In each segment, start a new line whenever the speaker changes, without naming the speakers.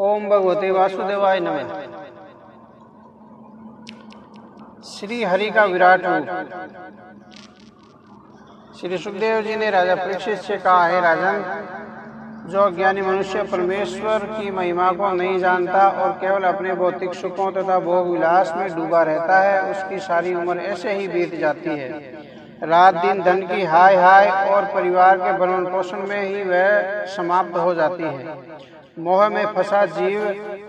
ओम भगवते वासुदेवाय नमः। श्री हरि का विराट रूप। श्री सुखदेव जी ने राजा परीक्षित से कहा, है राजन, जो अज्ञानी मनुष्य परमेश्वर की महिमा को नहीं जानता और केवल अपने भौतिक सुखों तथा भोग विलास में डूबा रहता है, उसकी सारी उम्र ऐसे ही बीत जाती है। रात दिन धन की हाय हाय और परिवार के भरण पोषण में ही वह समाप्त हो जाती है। मोह में फंसा जीव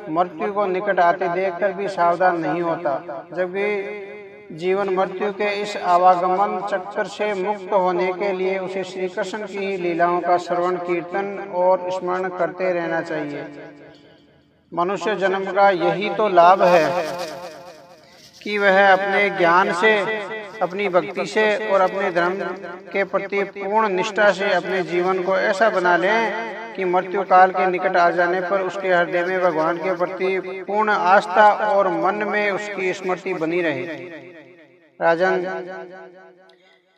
मृत्यु को निकट आते देखकर भी सावधान नहीं होता, जबकि जीवन मृत्यु के इस आवागमन चक्कर से मुक्त होने के लिए उसे श्री कृष्ण की ही लीलाओं का श्रवण कीर्तन और स्मरण करते रहना चाहिए। मनुष्य जन्म का यही तो लाभ है कि वह अपने ज्ञान से, अपनी भक्ति से और अपने धर्म के प्रति पूर्ण निष्ठा से अपने जीवन को ऐसा बना लें कि मृत्यु काल के निकट आ जाने पर उसके हृदय में भगवान के प्रति पूर्ण आस्था और मन में उसकी स्मृति बनी रहे। राजन,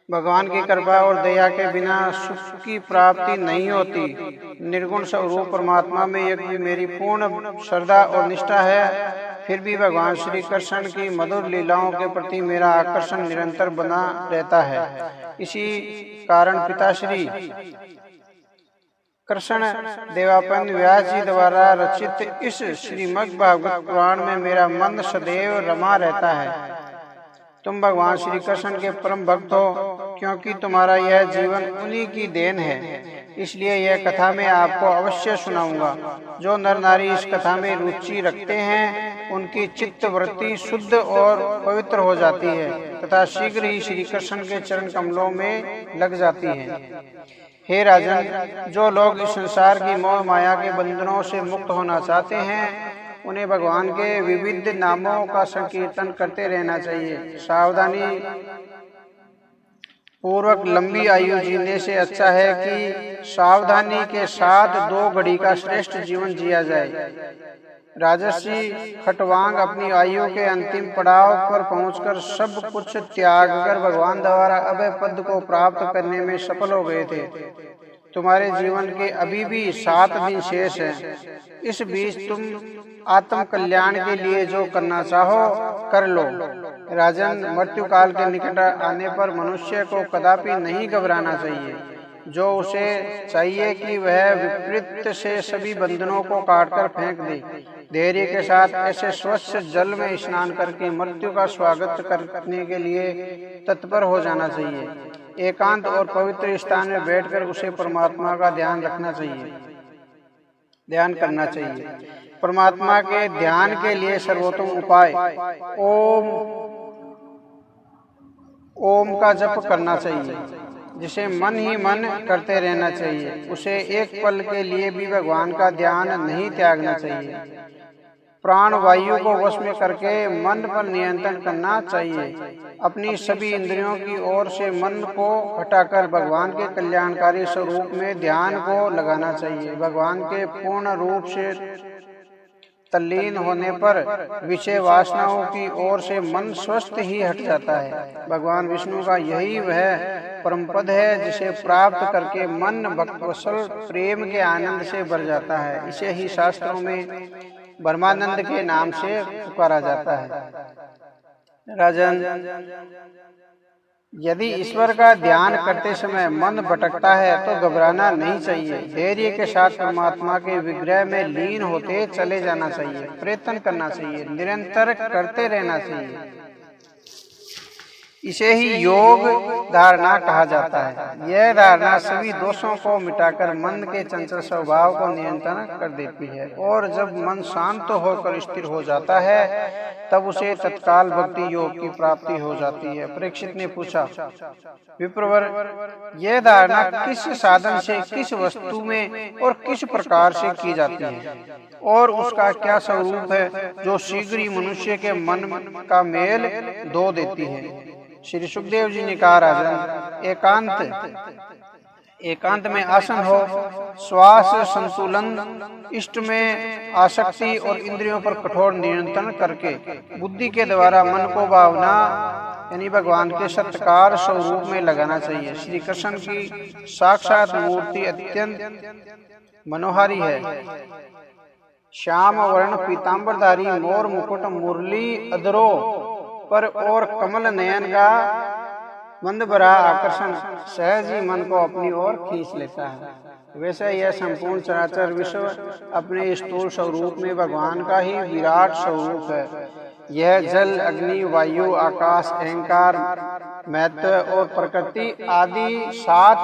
भगवान की कृपा और दया के बिना सुख की प्राप्ति नहीं होती। निर्गुण स्वरूप परमात्मा में यदि मेरी पूर्ण श्रद्धा और निष्ठा है, फिर भी भगवान श्री कृष्ण की मधुर लीलाओं के प्रति मेरा आकर्षण निरंतर बना रहता है। इसी कारण पिताश्री कृष्ण देवापन व्यास जी द्वारा रचित इस श्रीमद् भागवत पुराण में मेरा मन सदैव रमा रहता है। तुम भगवान श्री कृष्ण के परम भक्त हो, क्योंकि तुम्हारा यह जीवन उन्हीं की देन है। इसलिए यह कथा मैं आपको अवश्य सुनाऊंगा। जो नर नारी इस कथा में रुचि रखते हैं, उनकी चित्त वृत्ति शुद्ध और पवित्र हो जाती है तथा शीघ्र ही श्री कृष्ण के चरण कमलों में लग जाती है। हे राजन, जो लोग इस संसार की मोह माया के बंधनों से मुक्त होना चाहते हैं, उन्हें भगवान के विविध नामों का संकीर्तन करते रहना चाहिए। सावधानी पूर्वक लंबी आयु जीने से अच्छा है कि सावधानी के साथ 2 घड़ी का श्रेष्ठ जीवन जिया जाए। राजर्षि खटवांग अपनी आयु के अंतिम पड़ाव पर पहुंचकर सब कुछ त्याग कर भगवान द्वारा अभय पद को प्राप्त करने में सफल हो गए थे। तुम्हारे जीवन के अभी भी 7 दिन शेष हैं। इस बीच तुम आत्म कल्याण के लिए जो करना चाहो कर लो। राजन, मृत्यु काल के निकट आने पर मनुष्य को कदापि नहीं घबराना चाहिए। जो उसे चाहिए कि वह विपरीत से सभी बंधनों को काटकर फेंक दे। धैर्य के साथ ऐसे स्वच्छ जल में स्नान करके मृत्यु का स्वागत करने के लिए तत्पर हो जाना चाहिए। एकांत और पवित्र स्थान में बैठकर उसे परमात्मा का ध्यान रखना चाहिए, ध्यान करना चाहिए। परमात्मा के ध्यान के लिए सर्वोत्तम उपाय ओम का जप करना चाहिए, जिसे मन ही मन करते रहना चाहिए। उसे एक पल के लिए भी भगवान का ध्यान नहीं त्यागना चाहिए। प्राण वायु को वश में करके मन पर नियंत्रण करना चाहिए। अपनी सभी इंद्रियों की ओर से मन को हटाकर भगवान के कल्याणकारी स्वरूप में ध्यान को लगाना चाहिए। भगवान के पूर्ण रूप से तल्लीन होने पर विषय वासनाओं की ओर से मन स्वस्थ ही हट जाता है। भगवान विष्णु का यही वह परम पद है जिसे प्राप्त करके मन भक्तवत्सल प्रेम के आनंद से भर जाता है। इसे ही शास्त्रों में ब्रह्मानंद के नाम से पुकारा जाता है। राजन, यदि ईश्वर का ध्यान करते समय मन भटकता है तो घबराना नहीं चाहिए। धैर्य के साथ परमात्मा के विग्रह में लीन होते चले जाना चाहिए। प्रयत्न करना चाहिए, निरंतर करते रहना चाहिए। इसे ही योग धारणा कहा जाता है। यह धारणा सभी दोषों को मिटाकर मन के चंचल स्वभाव को नियंत्रण कर देती है और जब मन शांत होकर स्थिर हो जाता है तब उसे तत्काल भक्ति योग की प्राप्ति हो जाती है। परीक्षित ने पूछा, विप्रवर, यह धारणा किस साधन से, किस वस्तु में और किस प्रकार से की जाती है और उसका क्या स्वरूप है जो शीघ्र ही मनुष्य के मन का मेल धो देती है? श्री सुखदेव जी ने कहा, राजन, एकांत में आसन हो, श्वास संतुलन, इष्ट में आसक्ति और इंद्रियों पर कठोर नियंत्रण करके बुद्धि के द्वारा मन को भावना यानी भगवान के सत्कार स्वरूप में लगाना चाहिए। श्री कृष्ण की साक्षात मूर्ति अत्यंत मनोहारी है। श्याम वर्ण पीताम्बरधारी, मोर मुकुट, मुरली अधरों पर और कमल नयन का मंद भरा आकर्षण सहज ही मन को अपनी ओर खींच लेता है। वैसे यह संपूर्ण चराचर विश्व अपने स्थूल स्वरूप में भगवान का ही विराट स्वरूप है। यह जल, अग्नि, वायु, आकाश, अहंकार, महत्व और प्रकृति आदि 7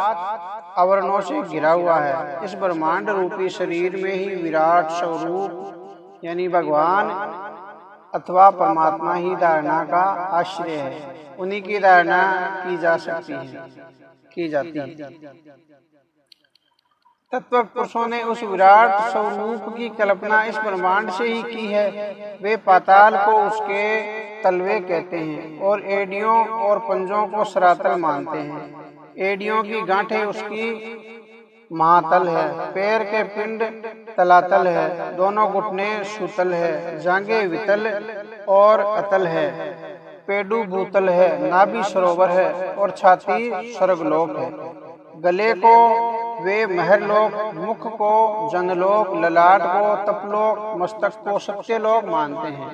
आवरणों से घिरा हुआ है। इस ब्रह्मांड रूपी शरीर में ही विराट स्वरूप यानी भगवान अथवा परमात्मा ही धारणा का आश्रय है। उन्हीं की धारणा की जाती है। तत्व पुरुषों ने उस विराट स्वरूप की कल्पना इस ब्रह्मांड से ही की है। वे पाताल को उसके तलवे कहते हैं और एड़ियों और पंजों को सरातल मानते हैं। एड़ियों की गांठें उसकी महातल है, पैर के पिंड तलातल है, दोनों घुटने सुतल है, जांघें वितल और अतल है, पेडू भूतल है, नाभि सरोवर है और छाती स्वर्गलोक है। गले को वे महरलोक, मुख को जनलोक, ललाट को तपलोक, मस्तक को सत्यलोक मानते हैं।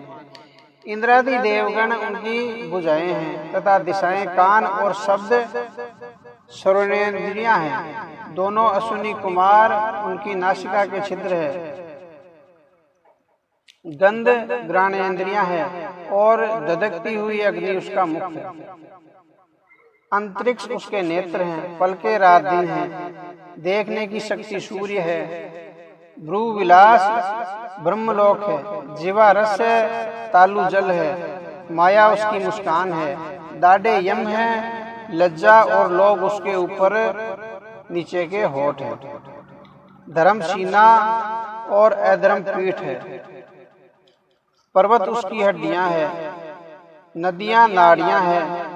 इंद्रादि देवगण उनकी भुजाएं हैं तथा दिशाएं कान और शब्द श्रवणेन्द्रियां हैं। दोनों अश्विनी कुमार उनकी नासिका के छिद्र है। गंध घ्राणेन्द्रियां हैं और दधकती हुई अग्नि उसका मुख है। अंतरिक्ष उसके नेत्र हैं, पलके रात दिन हैं, देखने की शक्ति सूर्य है, भ्रू विलास ब्रह्मलोक है, जीवा रस है, तालु जल है, माया उसकी मुस्कान है, दाढ़े यम है, लज्जा और लोग उसके ऊपर नीचे के होठ है, धर्म सीना और अधर्म पीठ है, पर्वत उसकी हड्डियां है, नदियां नाड़ियां हैं,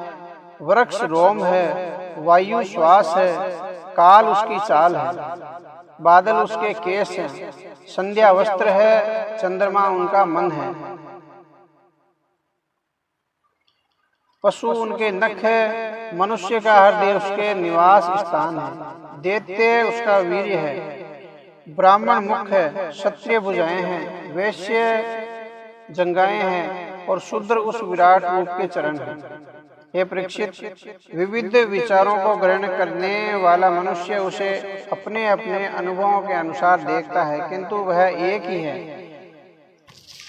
वृक्ष रोम है, वायु श्वास है, काल उसकी चाल है, बादल उसके केश हैं, संध्या वस्त्र है, चंद्रमा उनका मन है, पशु उनके नख है, मनुष्य का हृदय उसके निवास स्थान है, दैत्य उसका वीर्य है, ब्राह्मण मुख है, क्षत्रिय भुजाएं हैं, वैश्य जंगाएं हैं और शूद्र उस विराट रूप के चरण हैं। हे परीक्षित, विविध विचारों को ग्रहण करने वाला मनुष्य उसे अपने अपने अनुभवों के अनुसार देखता है, किंतु वह एक ही है।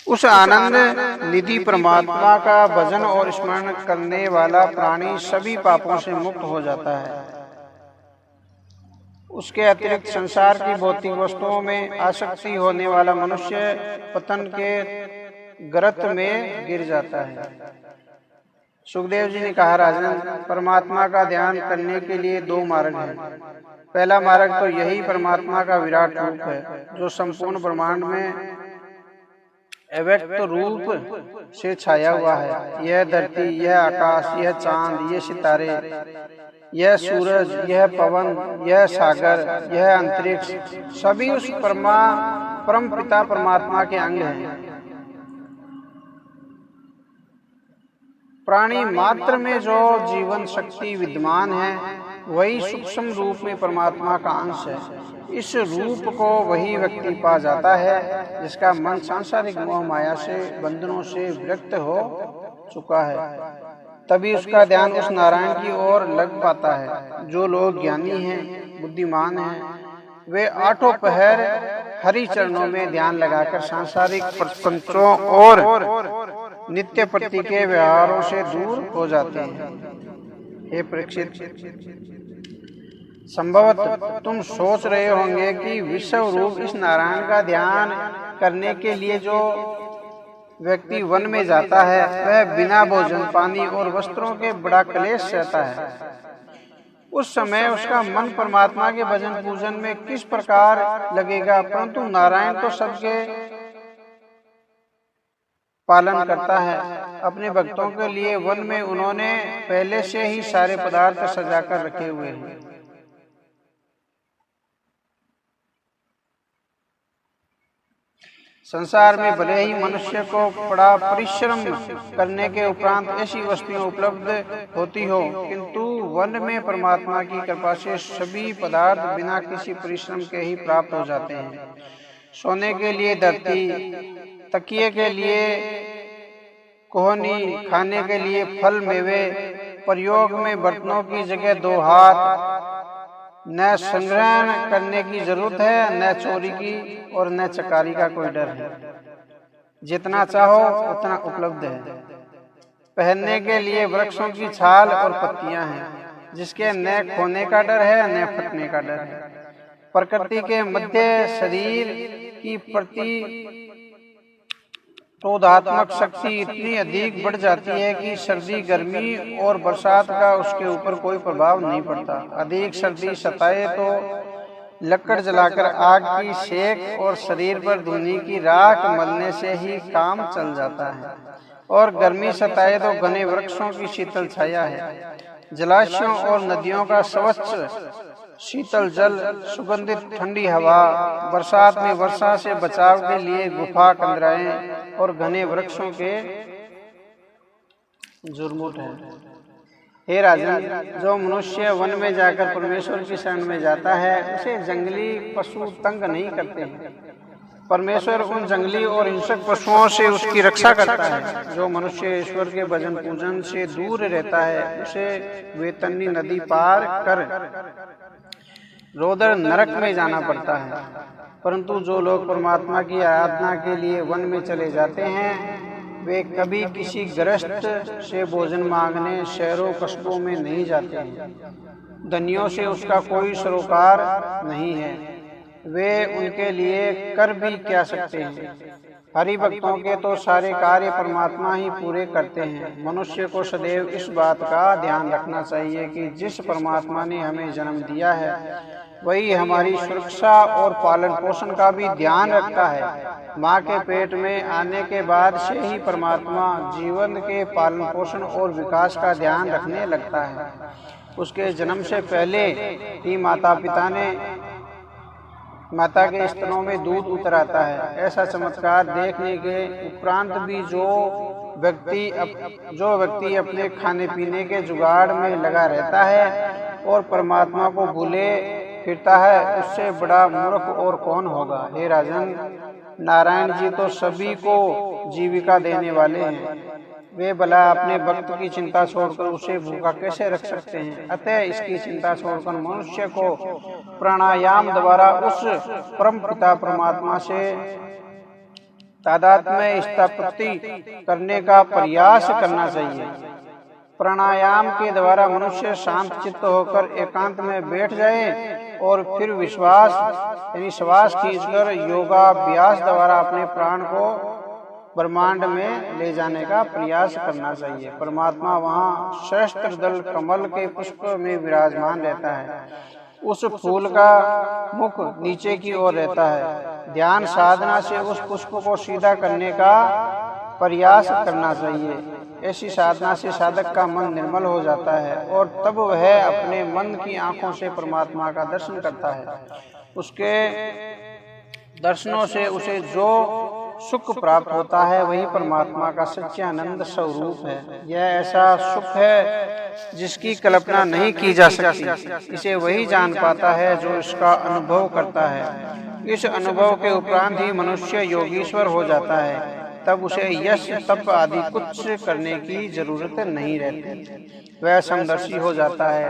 उस आनंद निधि परमात्मा का भजन और स्मरण करने वाला प्राणी सभी पापों से मुक्त हो जाता है। उसके अतिरिक्त संसार की भौतिक वस्तुओं में आसक्ति होने वाला मनुष्य पतन के गर्त में गिर जाता है। सुखदेव जी ने कहा, राजन, परमात्मा का ध्यान करने के लिए 2 मार्ग हैं। पहला मार्ग तो यही परमात्मा का विराट रूप है जो संपूर्ण ब्रह्मांड में अव्यक्त रूप से छाया हुआ है। यह धरती, यह आकाश, यह चांद, यह सितारे, यह सूरज, यह पवन, यह सागर, यह अंतरिक्ष सभी उस परम पिता परमात्मा के अंग हैं। प्राणी मात्र में जो जीवन शक्ति विद्यमान है वही सूक्ष्म रूप में परमात्मा का अंश है। इस रूप को वही व्यक्ति पा जाता है जिसका मन सांसारिक मोह माया से बंधनों से विरक्त हो चुका है। तभी उसका ध्यान उस नारायण की ओर लग पाता है। जो लोग ज्ञानी हैं, बुद्धिमान हैं, वे 8 पहर हरि चरणों में ध्यान लगाकर सांसारिक प्रपंचों और नित्य प्रति के व्यवहारों से दूर हो जाते हैं। हे परीक्षित, संभवतः तुम सोच रहे होंगे कि विश्व रूप इस नारायण का ध्यान करने के लिए जो व्यक्ति वन में जाता है वह बिना भोजन, पानी और वस्त्रों के बड़ा क्लेश सहता है। उस समय उसका मन परमात्मा के भजन पूजन में किस प्रकार लगेगा, परंतु नारायण तो सबके पालन करता है। अपने भक्तों के लिए वन में उन्होंने पहले से ही सारे पदार्थ सजाकर रखे हुए हैं। संसार में भले ही मनुष्य को बड़ा परिश्रम करने के उपरांत ऐसी वस्तुएं उपलब्ध होती हो, किंतु वन में परमात्मा की कृपा से सभी पदार्थ बिना किसी परिश्रम के ही प्राप्त हो जाते हैं। सोने के लिए धरती, तकिए के लिए कोहनी, खाने के लिए फल मेवे, प्रयोग में बर्तनों की जगह 2 हाथ, न संग्रहण करने की जरूरत है, न चोरी की और न चकारी का कोई डर है। जितना चाहो उतना उपलब्ध है। पहनने के लिए वृक्षों की छाल और पत्तियां हैं, जिसके न खोने का डर है न फटने का डर है। प्रकृति के मध्य शरीर की प्रतिरोधात्मक शक्ति इतनी अधिक बढ़ जाती है कि सर्दी, गर्मी और बरसात का उसके ऊपर कोई प्रभाव नहीं पड़ता। अधिक सर्दी सताए तो लकड़ जलाकर आग की सेक और शरीर पर धुनी की राख मलने से ही काम चल जाता है, और गर्मी सताए तो घने वृक्षों की शीतल छाया है, जलाशयों और नदियों का स्वच्छ शीतल जल, सुगंधित ठंडी हवा, बरसात में वर्षा से बचाव के लिए गुफा कंदराएं और घने वृक्षों के झुरमुट है। हे राजन, जो मनुष्य वन में जाकर परमेश्वर की शरण में जाता है, उसे जंगली पशु तंग नहीं करते हैं। परमेश्वर उन जंगली और हिंसक पशुओं से उसकी रक्षा करता है। जो मनुष्य ईश्वर के भजन पूजन से दूर रहता है, उसे वेतनी नदी पार कर रोदर नरक में जाना पड़ता है। परंतु जो लोग परमात्मा की आराधना के लिए वन में चले जाते हैं, वे कभी किसी गृहस्थ से भोजन मांगने शहरों कस्बों में नहीं जाते हैं। धनियों से उसका कोई सरोकार नहीं है, वे उनके लिए कर भी क्या सकते हैं। हरि भक्तों के तो सारे कार्य परमात्मा ही पूरे करते हैं। मनुष्य को सदैव इस बात का ध्यान रखना चाहिए कि जिस परमात्मा ने हमें जन्म दिया है, वही हमारी सुरक्षा और पालन पोषण का भी ध्यान रखता है। माँ के पेट में आने के बाद से ही परमात्मा जीवन के पालन पोषण और विकास का ध्यान रखने लगता है। उसके जन्म से पहले ही माता के स्तनों में दूध उतर आता है। ऐसा चमत्कार देखने के उपरांत भी जो व्यक्ति अपने खाने पीने के जुगाड़ में लगा रहता है और परमात्मा को भूले फिरता है, उससे बड़ा मूर्ख और कौन होगा। हे राजन, नारायण जी तो सभी को जीविका देने वाले हैं। वे भला अपने भक्त की चिंता छोड़कर उसे भूखा कैसे रख सकते हैं। अतः इसकी चिंता छोड़कर मनुष्य को प्राणायाम द्वारा उस परम पिता परमात्मा से तादात्म्य में स्थापित करने का प्रयास करना चाहिए। प्राणायाम के द्वारा मनुष्य शांत चित्त होकर एकांत में बैठ जाए और फिर श्वास खींचकर योगाभ्यास द्वारा अपने प्राण को ब्रह्मांड में ले जाने का प्रयास करना चाहिए। परमात्मा वहाँ सहस्त्र दल कमल के पुष्प में विराजमान रहता है। उस फूल का मुख नीचे की ओर रहता है। ध्यान साधना से उस पुष्प को सीधा करने का प्रयास करना चाहिए। ऐसी साधना से साधक का मन निर्मल हो जाता है और तब वह अपने मन की आंखों से परमात्मा का दर्शन करता है। उसके दर्शनों से उसे जो सुख प्राप्त होता है, वही परमात्मा का सच्चिदानंद स्वरूप है। यह ऐसा सुख है जिसकी कल्पना नहीं की जा सकती। इसे वही जान पाता है जो इसका अनुभव करता है। इस अनुभव के उपरांत ही मनुष्य योगीश्वर हो जाता है। तब उसे यश तप आदि कुछ करने की जरूरत नहीं रहती। वह समदर्शी हो जाता है।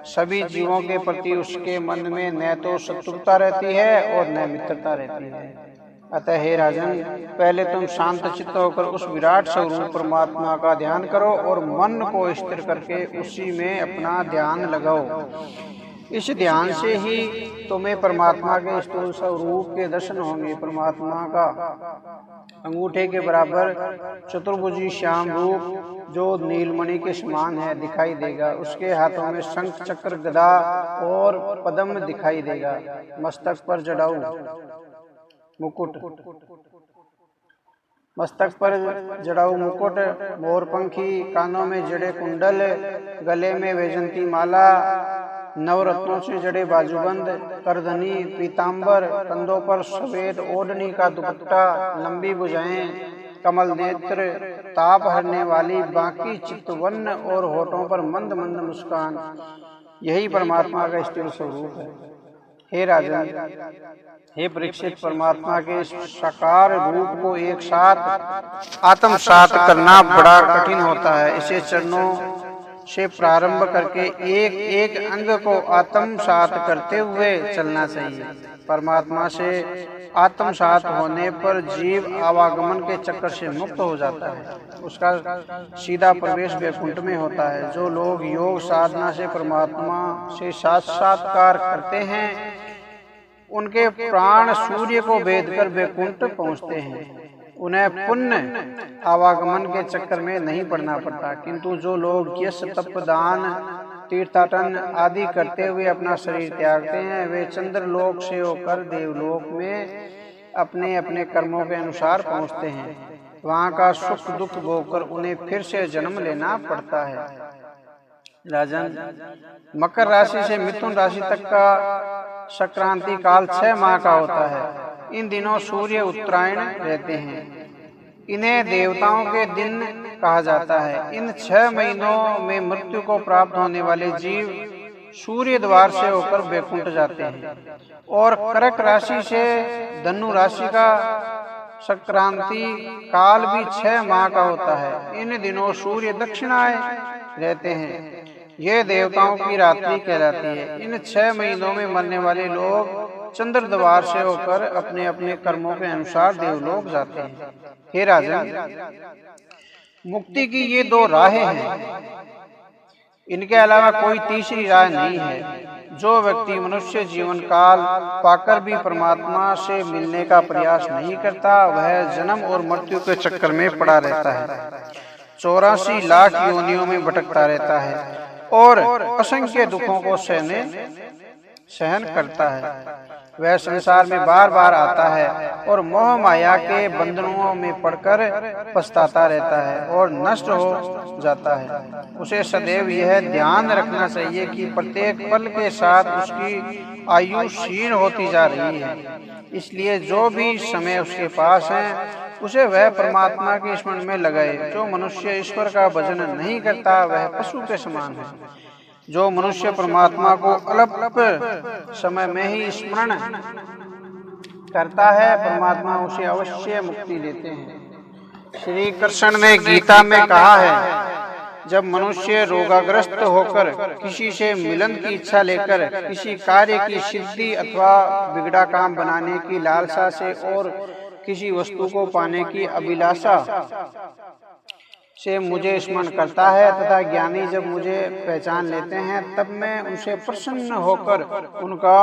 सभी जीवों के प्रति उसके मन में न तो शत्रुता रहती है और न मित्रता रहती है। अतः हे राजन, पहले तुम शांत चित्त होकर उस विराट स्वरूप परमात्मा का ध्यान करो और मन को स्थिर करके उसी में अपना ध्यान लगाओ। इस ध्यान से ही तुम्हें परमात्मा के स्थूल स्वरूप के दर्शन होंगे। परमात्मा का अंगूठे के बराबर चतुर्भुजी श्याम रूप जो नीलमणि के समान है दिखाई देगा। उसके हाथों में शंख चक्र गदा और पद्म दिखाई देगा। मस्तक पर जटाऊ मुकुट, मस्तक पर जटाऊ मुकुट, मोरपंखी, कानों में जड़े कुंडल, गले में वैजंती माला, नवरत्नों से जड़े बाजूबंद, करधनी, पीतांबर, कंधों पर सफेद ओढ़नी का दुपट्टा, लंबी भुजाएं, कमल नेत्र, ताप हरने वाली बाकी चित्तवन्न और होठों पर मंद मंद मुस्कान, यही परमात्मा का स्थिर स्वरूप है। हे राजन, हे परीक्षित, परमात्मा के साकार रूप को एक साथ आत्मसात करना बड़ा कठिन होता है। इसे चरणों से प्रारंभ करके एक एक अंग को आत्मसात करते हुए चलना चाहिए। परमात्मा से आत्मसात होने पर जीव आवागमन के चक्कर से मुक्त हो जाता है। उसका सीधा प्रवेश वैकुंठ में होता है। जो लोग योग साधना से परमात्मा से साक्षात्कार करते हैं, उनके प्राण सूर्य को भेद कर वैकुंठ पहुंचते हैं। उन्हें पुण्य आवागमन के चक्कर में नहीं पड़ना पड़ता। किंतु जो लोग यश, तप, दान, तीर्थाटन आदि करते हुए अपना शरीर त्यागते हैं, वे चंद्रलोक से होकर देवलोक में अपने अपने कर्मों के अनुसार पहुंचते हैं। वहां का सुख दुख भोगकर उन्हें फिर से जन्म लेना पड़ता है। राजन, मकर राशि से मिथुन राशि तक का संक्रांति काल 6 माह का होता है। इन दिनों सूर्य उत्तरायण रहते हैं। इन्हें देवताओं के दिन कहा जाता है। इन 6 महीनों में मृत्यु को प्राप्त होने वाले जीव सूर्य द्वार से होकर वैकुंठ जाते हैं। और कर्क राशि से धनु राशि का संक्रांति काल भी 6 माह का होता है। इन दिनों सूर्य दक्षिणाय रहते हैं। ये देवताओं की रात्रि कहलाती है। इन 6 महीनों में मरने वाले लोग चंद्र द्वार से होकर अपने अपने कर्मों के अनुसार देवलोक जाते हैं। हे राजन, मुक्ति की ये 2 राहें हैं। इनके अलावा कोई तीसरी राह नहीं है। जो व्यक्ति मनुष्य जीवन काल पाकर भी परमात्मा से मिलने का प्रयास नहीं करता, वह जन्म और मृत्यु के चक्कर में पड़ा रहता है। 84 लाख योनियों में भटकता रहता है और असंख्य दुखों को सहन करता है। वह संसार में बार बार आता है और मोह माया के बंधनों में पड़कर पछताता रहता है और नष्ट हो जाता है। उसे सदैव यह ध्यान रखना चाहिए कि प्रत्येक पल के साथ उसकी आयु क्षीण होती जा रही है। इसलिए जो भी समय उसके पास है, उसे वह परमात्मा के स्मरण में लगाए। जो मनुष्य ईश्वर का भजन नहीं करता, वह पशु के समान है। जो मनुष्य परमात्मा को अल्प समय में ही स्मरण करता है, परमात्मा उसे अवश्य मुक्ति देते हैं। श्री कृष्ण ने गीता में कहा है, जब मनुष्य रोगाग्रस्त होकर किसी से मिलन की इच्छा लेकर किसी कार्य की सिद्धि अथवा बिगड़ा काम बनाने की लालसा से और किसी वस्तु को पाने की अभिलाषा से मुझे स्मरण करता है तथा ज्ञानी जब मुझे पहचान लेते हैं, तब मैं उनसे प्रसन्न होकर उनका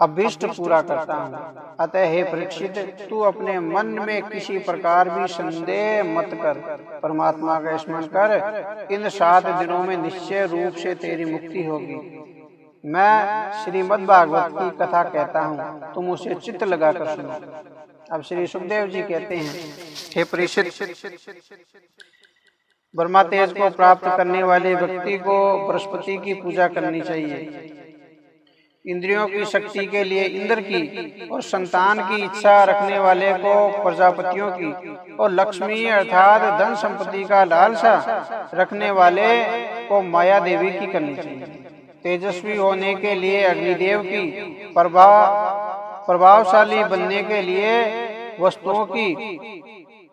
अभीष्ट पूरा करता हूँ। अतः हे परीक्षित, तू अपने मन में किसी प्रकार भी संदेह मत कर, परमात्मा का स्मरण कर। इन 7 दिनों में निश्चय रूप से तेरी मुक्ति होगी। मैं श्रीमद् भागवत की कथा कहता हूँ, तुम उसे चित्त लगाकर सुनो। अब श्री सुखदेव जी कहते हैं, हे परीक्षित, ब्रह्मा तेज को प्राप्त करने वाले व्यक्ति को बृहस्पति की पूजा करनी चाहिए। इंद्रियों की शक्ति के लिए इंद्र की और संतान की इच्छा रखने वाले को प्रजापतियों की और लक्ष्मी अर्थात धन संपत्ति का लालसा रखने वाले को माया देवी की करनी चाहिए। तेजस्वी होने के लिए अग्निदेव की, प्रभावशाली बनने के लिए वस्तुओं की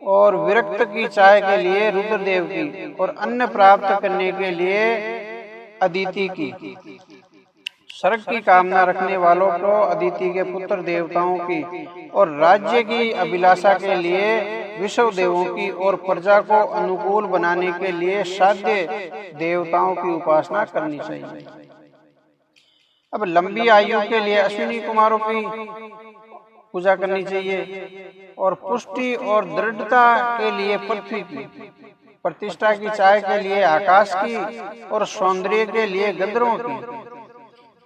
और विरक्त की चाय के लिए रुद्रदेव की और अन्न प्राप्त करने के लिए अदिति की, स्वर्ग की कामना रखने वालों को अदिति के पुत्र देवताओं की और राज्य की अभिलाषा के लिए विश्व देवों की और प्रजा को अनुकूल बनाने के लिए साध्य देवताओं की उपासना करनी चाहिए। अब लंबी आयु के लिए अश्विनी कुमारों की पूजा करनी चाहिए और पुष्टि और दृढ़ता के लिए पृथ्वी की, प्रतिष्ठा की चाय के लिए आकाश की और सौंदर्य के लिए गंधर्वों की,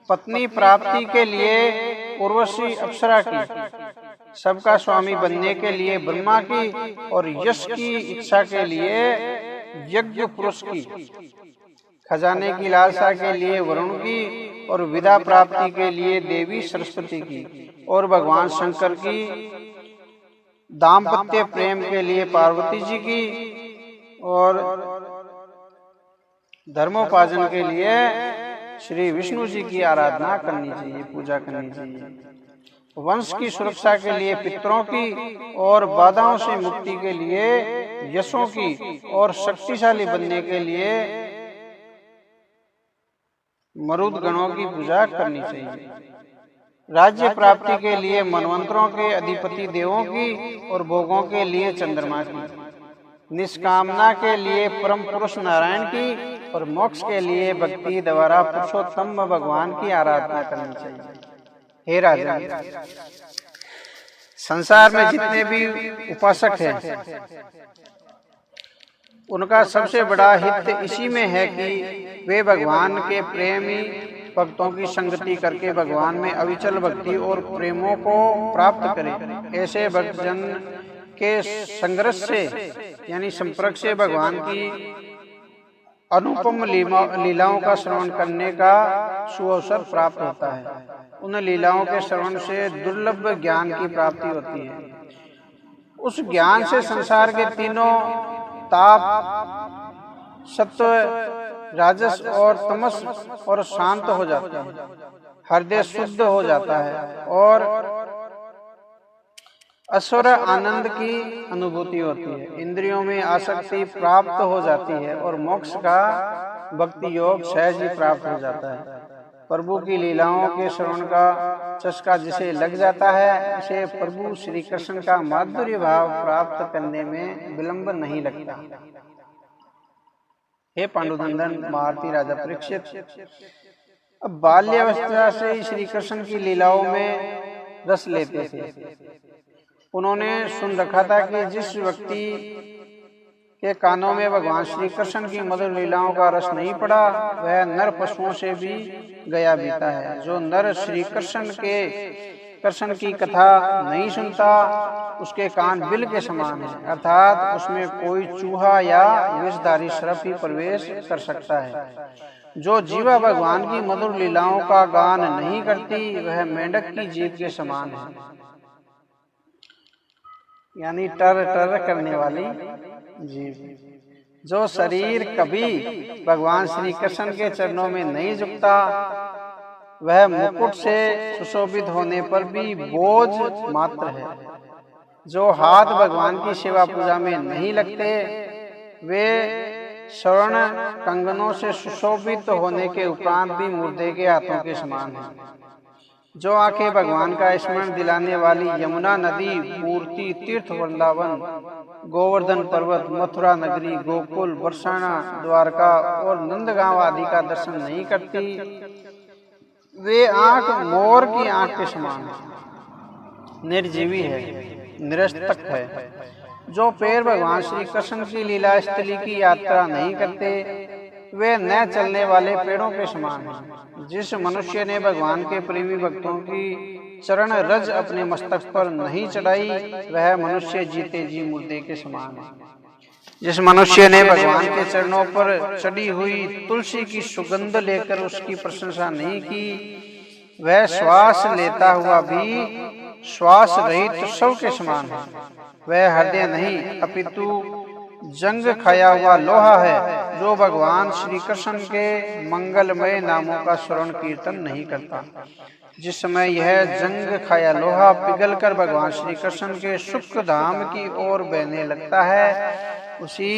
पत्नी प्राप्ति के लिए उर्वशी अप्सरा की, सबका स्वामी बनने के लिए ब्रह्मा की और यश की इच्छा के लिए यज्ञ पुरुष की, खजाने की लालसा के लिए वरुण की, और विद्या प्राप्ति के लिए देवी सरस्वती की, और भगवान शंकर की दाम्पत्य प्रेम के लिए पार्वती जी की, और धर्मोपार्जन के लिए श्री विष्णु जी की आराधना करनी चाहिए, पूजा करनी चाहिए। वंश की सुरक्षा के लिए पितरों की, और बाधाओं से मुक्ति के लिए यशों की, और शक्तिशाली बनने के लिए मरुद गणों की पूजा करनी चाहिए। राज्य प्राप्ति के लिए मनवंतरों के अधिपति देवों की, और भोगों के लिए चंद्रमा की, निष्कामना के लिए परम पुरुष नारायण की, और मोक्ष के लिए भक्ति द्वारा पुरुषोत्तम भगवान की आराधना करनी चाहिए। हे राजन, संसार में जितने भी उपासक हैं, उनका सबसे बड़ा हित इसी में है कि वे भगवान के प्रेमी भक्तों की संगति करके भगवान में अविचल भक्ति और प्रेमों को प्राप्त करें। ऐसे भक्तजन के संघर्ष से यानी संपर्क से भगवान की अनुपम लीलाओं का श्रवण करने का सुअवसर प्राप्त होता है। उन लीलाओं के श्रवण से दुर्लभ ज्ञान की प्राप्ति होती है। उस ज्ञान से संसार के तीनों ताप, सत्व, राजस और तमस और शांत हो जाते हैं। हृदय शुद्ध हो जाता है और असुर आनंद की अनुभूति होती है। इंद्रियों में आसक्ति प्राप्त हो जाती है और मोक्ष का भक्ति योग सहज ही प्राप्त हो जाता है। प्रभु की लीलाओं के श्रवण का चस्का जिसे लग जाता है, उसे प्रभु श्री कृष्ण का माधुर्य भाव प्राप्त करने में विलंब नहीं लगता। हे पांडुनंदन महारथी राजा परीक्षित, अब बाल्यावस्था से ही श्री कृष्ण की लीलाओं में रस लेते थे। उन्होंने सुन रखा था कि जिस व्यक्ति के कानों में भगवान श्री कृष्ण की मधुर लीलाओं का रस नहीं पड़ा, वह नर पशुओं से भी गया बीता है। जो नर श्री कृष्ण की कथा नहीं सुनता, उसके कान बिल के समान है, अर्थात उसमें कोई चूहा या विषधारी सर्प ही प्रवेश कर सकता है। जो जीवा भगवान की मधुर लीलाओं का गान नहीं करती, वह मेंढक की जीभ के समान है, यानी टर टर करने वाली जीव। जो शरीर कभी भगवान श्री कृष्ण के चरणों में नहीं झुकता, वह मुकुट से सुशोभित होने पर भी बोझ मात्र है। जो हाथ भगवान की सेवा पूजा में नहीं लगते, वे स्वर्ण कंगनों से सुशोभित होने के उपरांत भी मुर्दे के हाथों के समान हैं। जो आंखें भगवान का स्मरण दिलाने वाली यमुना नदी, मूर्ति, तीर्थ, वृंदावन, गोवर्धन पर्वत, मथुरा नगरी, गोकुल, बरसाना, द्वारका और नंदगांव आदि का दर्शन नहीं करती, वे आंख मोर की आंख के समान है, निर्जीवी है, निरस्तक है। जो पैर भगवान श्री कृष्ण की लीला स्थली की यात्रा नहीं करते, वे न चलने वाले पेड़ों के समान हैं। जिस मनुष्य ने भगवान के प्रेमी भक्तों की चरण रज अपने मस्तक पर नहीं चढ़ाई, वह मनुष्य जीते जी मुर्दे के समान है। जिस मनुष्य ने भगवान के चरणों पर चढ़ी हुई तुलसी की सुगंध लेकर उसकी प्रशंसा नहीं की, वह श्वास लेता हुआ भी श्वास रहित शव के समान है। वह हृदय नहीं अपितु जंग खाया हुआ लोहा है, जो भगवान श्री कृष्ण के मंगलमय नामों का श्रवण कीर्तन नहीं करता। जिस समय यह जंग खाया लोहा पिघलकर भगवान श्री कृष्ण के सुख धाम की ओर बहने लगता है, उसी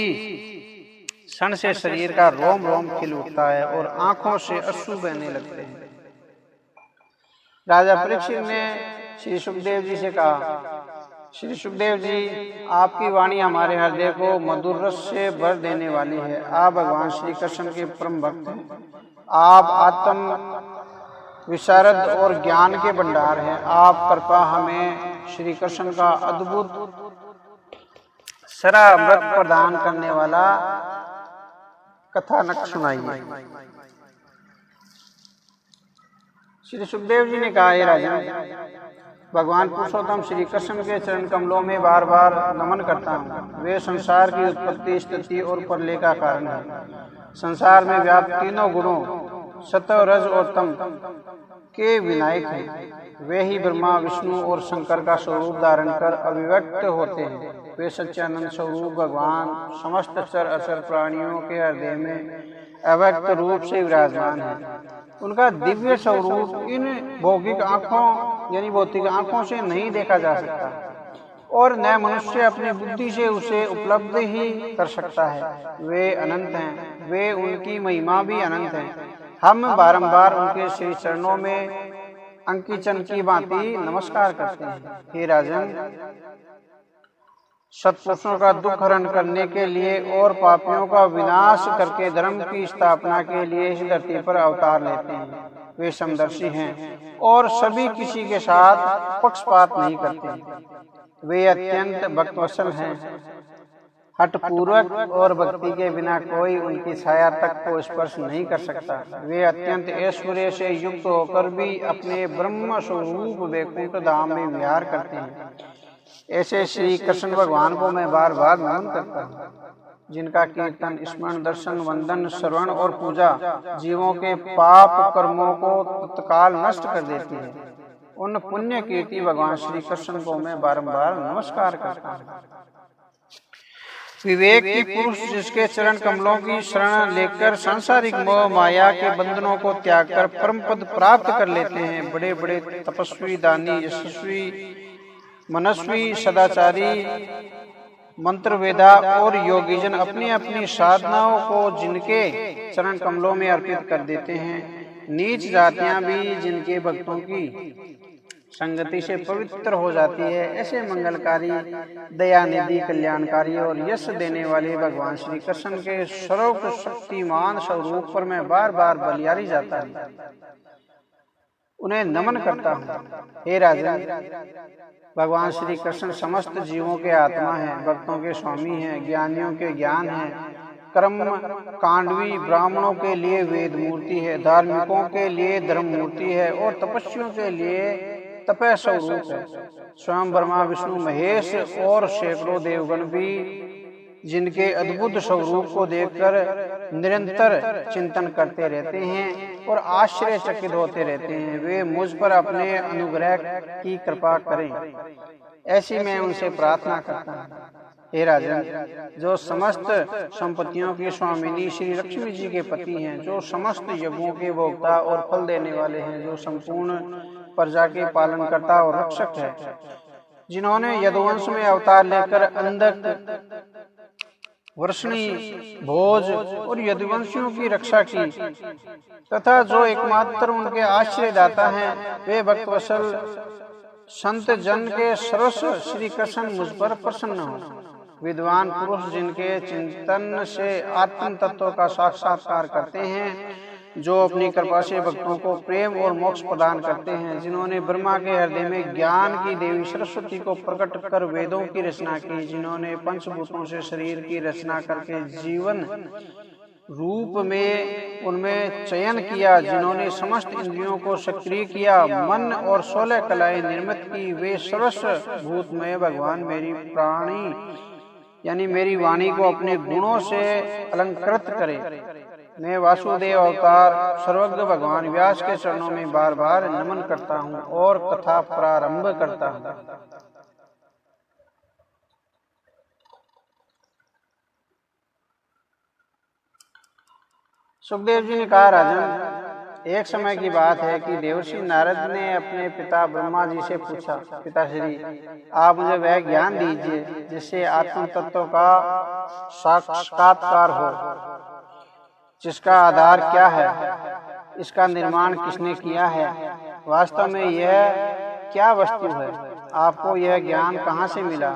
क्षण से शरीर का रोम रोम खिल उठता है और आंखों से अश्रु बहने लगते हैं। राजा परीक्षित ने श्री सुखदेव जी से कहा, श्री सुखदेव जी, आपकी वाणी हमारे हृदय को मधुर रस से भर देने वाली है। आप भगवान श्री कृष्ण के परम भक्त हैं। आप आत्म विशारद और ज्ञान के भंडार हैं। आप कृपा हमें श्री कृष्ण का अद्भुत सरामृत प्रदान करने वाला कथानक सुनाइए। श्री सुखदेव जी ने कहा, हे राजन, भगवान पुरुषोत्तम श्री कृष्ण के चरण कमलों में बार बार नमन करता हूँ। वे संसार की उत्पत्ति, स्थिति और प्रलय का कारण है। संसार में व्याप्त तीनों गुणों सत्व, रज और तम के विनायक हैं। वे ही ब्रह्मा, विष्णु और शंकर का स्वरूप धारण कर अभिव्यक्त होते हैं। वे सच्चिदानंद स्वरूप भगवान समस्त चर अचर प्राणियों के हृदय में अव्यक्त रूप से विराजमान है। उनका दिव्य स्वरूप इन भौतिक आंखों से नहीं देखा जा सकता और न मनुष्य अपनी बुद्धि से उसे उपलब्ध ही कर सकता है। वे अनंत हैं, वे उनकी महिमा भी अनंत है। हम बारंबार उनके श्री चरणों में अंकिचन की भांति नमस्कार करते हैं। हे राजन, सत्पुरुषों का दुख हरण करने के लिए और पापियों का विनाश करके धर्म की स्थापना के लिए इस धरती पर अवतार लेते हैं। वे समदर्शी हैं और सभी किसी के साथ पक्षपात नहीं करते। वे अत्यंत भक्तवत्सल हैं, हठपूर्वक और भक्ति के बिना कोई उनकी छाया तक को स्पर्श नहीं कर सकता। वे अत्यंत ऐश्वर्य से युक्त होकर भी अपने ब्रह्म स्वरूप वैकुंठ धाम में विहार करते हैं। ऐसे श्री कृष्ण भगवान को मैं बार बार नमन करता हूँ, जिनका कीर्तन, स्मरण, दर्शन, वंदन, श्रवण और पूजा जीवों के पाप कर्मों को तत्काल नष्ट कर देती है। उन पुण्य कीर्ति भगवान श्री कृष्ण को मैं बारंबार नमस्कार करता हूँ। विवेक की पुरुष जिसके चरण कमलों की शरण लेकर सांसारिक मोह माया के बंधनों को त्याग कर परम पद प्राप्त कर लेते हैं। बड़े बड़े तपस्वी, दानी, यशस्वी, मनस्वी, सदाचारी, मंत्र वेदा और योगीजन अपनी अपनी साधनाओं को जिनके चरण कमलों में अर्पित कर देते हैं। नीच जातियां भी जिनके भक्तों की संगति से पवित्र हो जाती है। ऐसे मंगलकारी, दयानिधि, कल्याणकारी और यश देने वाले भगवान श्री कृष्ण के सर्वशक्तिमान स्वरूप पर मैं बार बार बलिहारी जाता हूँ, उन्हें नमन करता हूँ। हे राजन, भगवान श्री कृष्ण समस्त जीवों के आत्मा हैं, भक्तों के स्वामी हैं, ज्ञानियों के ज्ञान हैं, कर्म कांडवी ब्राह्मणों के लिए वेद मूर्ति है, धार्मिकों के लिए धर्म मूर्ति है और तपस्वियों के लिए तपय स्वरूप है। स्वयं ब्रह्मा, विष्णु, महेश और सैकड़ों देवगण भी जिनके अद्भुत स्वरूप को देखकर निरंतर चिंतन करते रहते हैं और आश्चर्यचकित होते रहते हैं। वे मुझ पर अपने अनुग्रह की कृपा करें, ऐसी मैं उनसे प्रार्थना करता हूँ। हे राजन, जो समस्त संपत्तियों की स्वामिनी श्री लक्ष्मी जी के पति हैं, जो समस्त यज्ञों के भोक्ता और फल देने वाले हैं, जो संपूर्ण प्रजा के पालन करता और रक्षक है, जिन्होंने यदुवंश में अवतार लेकर अंधक, वर्षणी, भोज और यदुवंशियों की रक्षा की तथा जो एकमात्र उनके आश्रयदाता हैं, वे भक्तवत्सल संत जन के सर्वस्व श्री कृष्ण मुझ पर प्रसन्न हो। विद्वान पुरुष जिनके चिंतन से आत्म तत्व का साक्षात्कार करते हैं, जो अपनी कृपा से भक्तों को प्रेम और मोक्ष प्रदान करते हैं, जिन्होंने ब्रह्मा के हृदय में ज्ञान की देवी सरस्वती को प्रकट कर वेदों की रचना की, जिन्होंने पंचभूतों से शरीर की रचना करके जीवन रूप में उनमें चयन किया, जिन्होंने समस्त इंद्रियों को सक्रिय किया, मन और 16 कलाएं निर्मित की, वे सर्वस्व भूतमय भगवान मेरी प्राणी यानी मेरी वाणी को अपने गुणों से अलंकृत करे। मैं वासुदेव अवतार सर्वज्ञ भगवान व्यास के चरणों में बार बार नमन करता हूँ और कथा प्रारंभ करता हूँ। सुखदेव जी ने कहा, राजन, एक समय की बात है कि देवर्षि नारद ने अपने पिता ब्रह्मा जी से पूछा, पिताश्री, आप मुझे वह ज्ञान दीजिए जिससे आत्म तत्व का साक्षात्कार हो, जिसका आधार क्या है, इसका निर्माण किसने किया है, वास्तव में यह क्या वस्तु है, आपको यह ज्ञान कहाँ से मिला,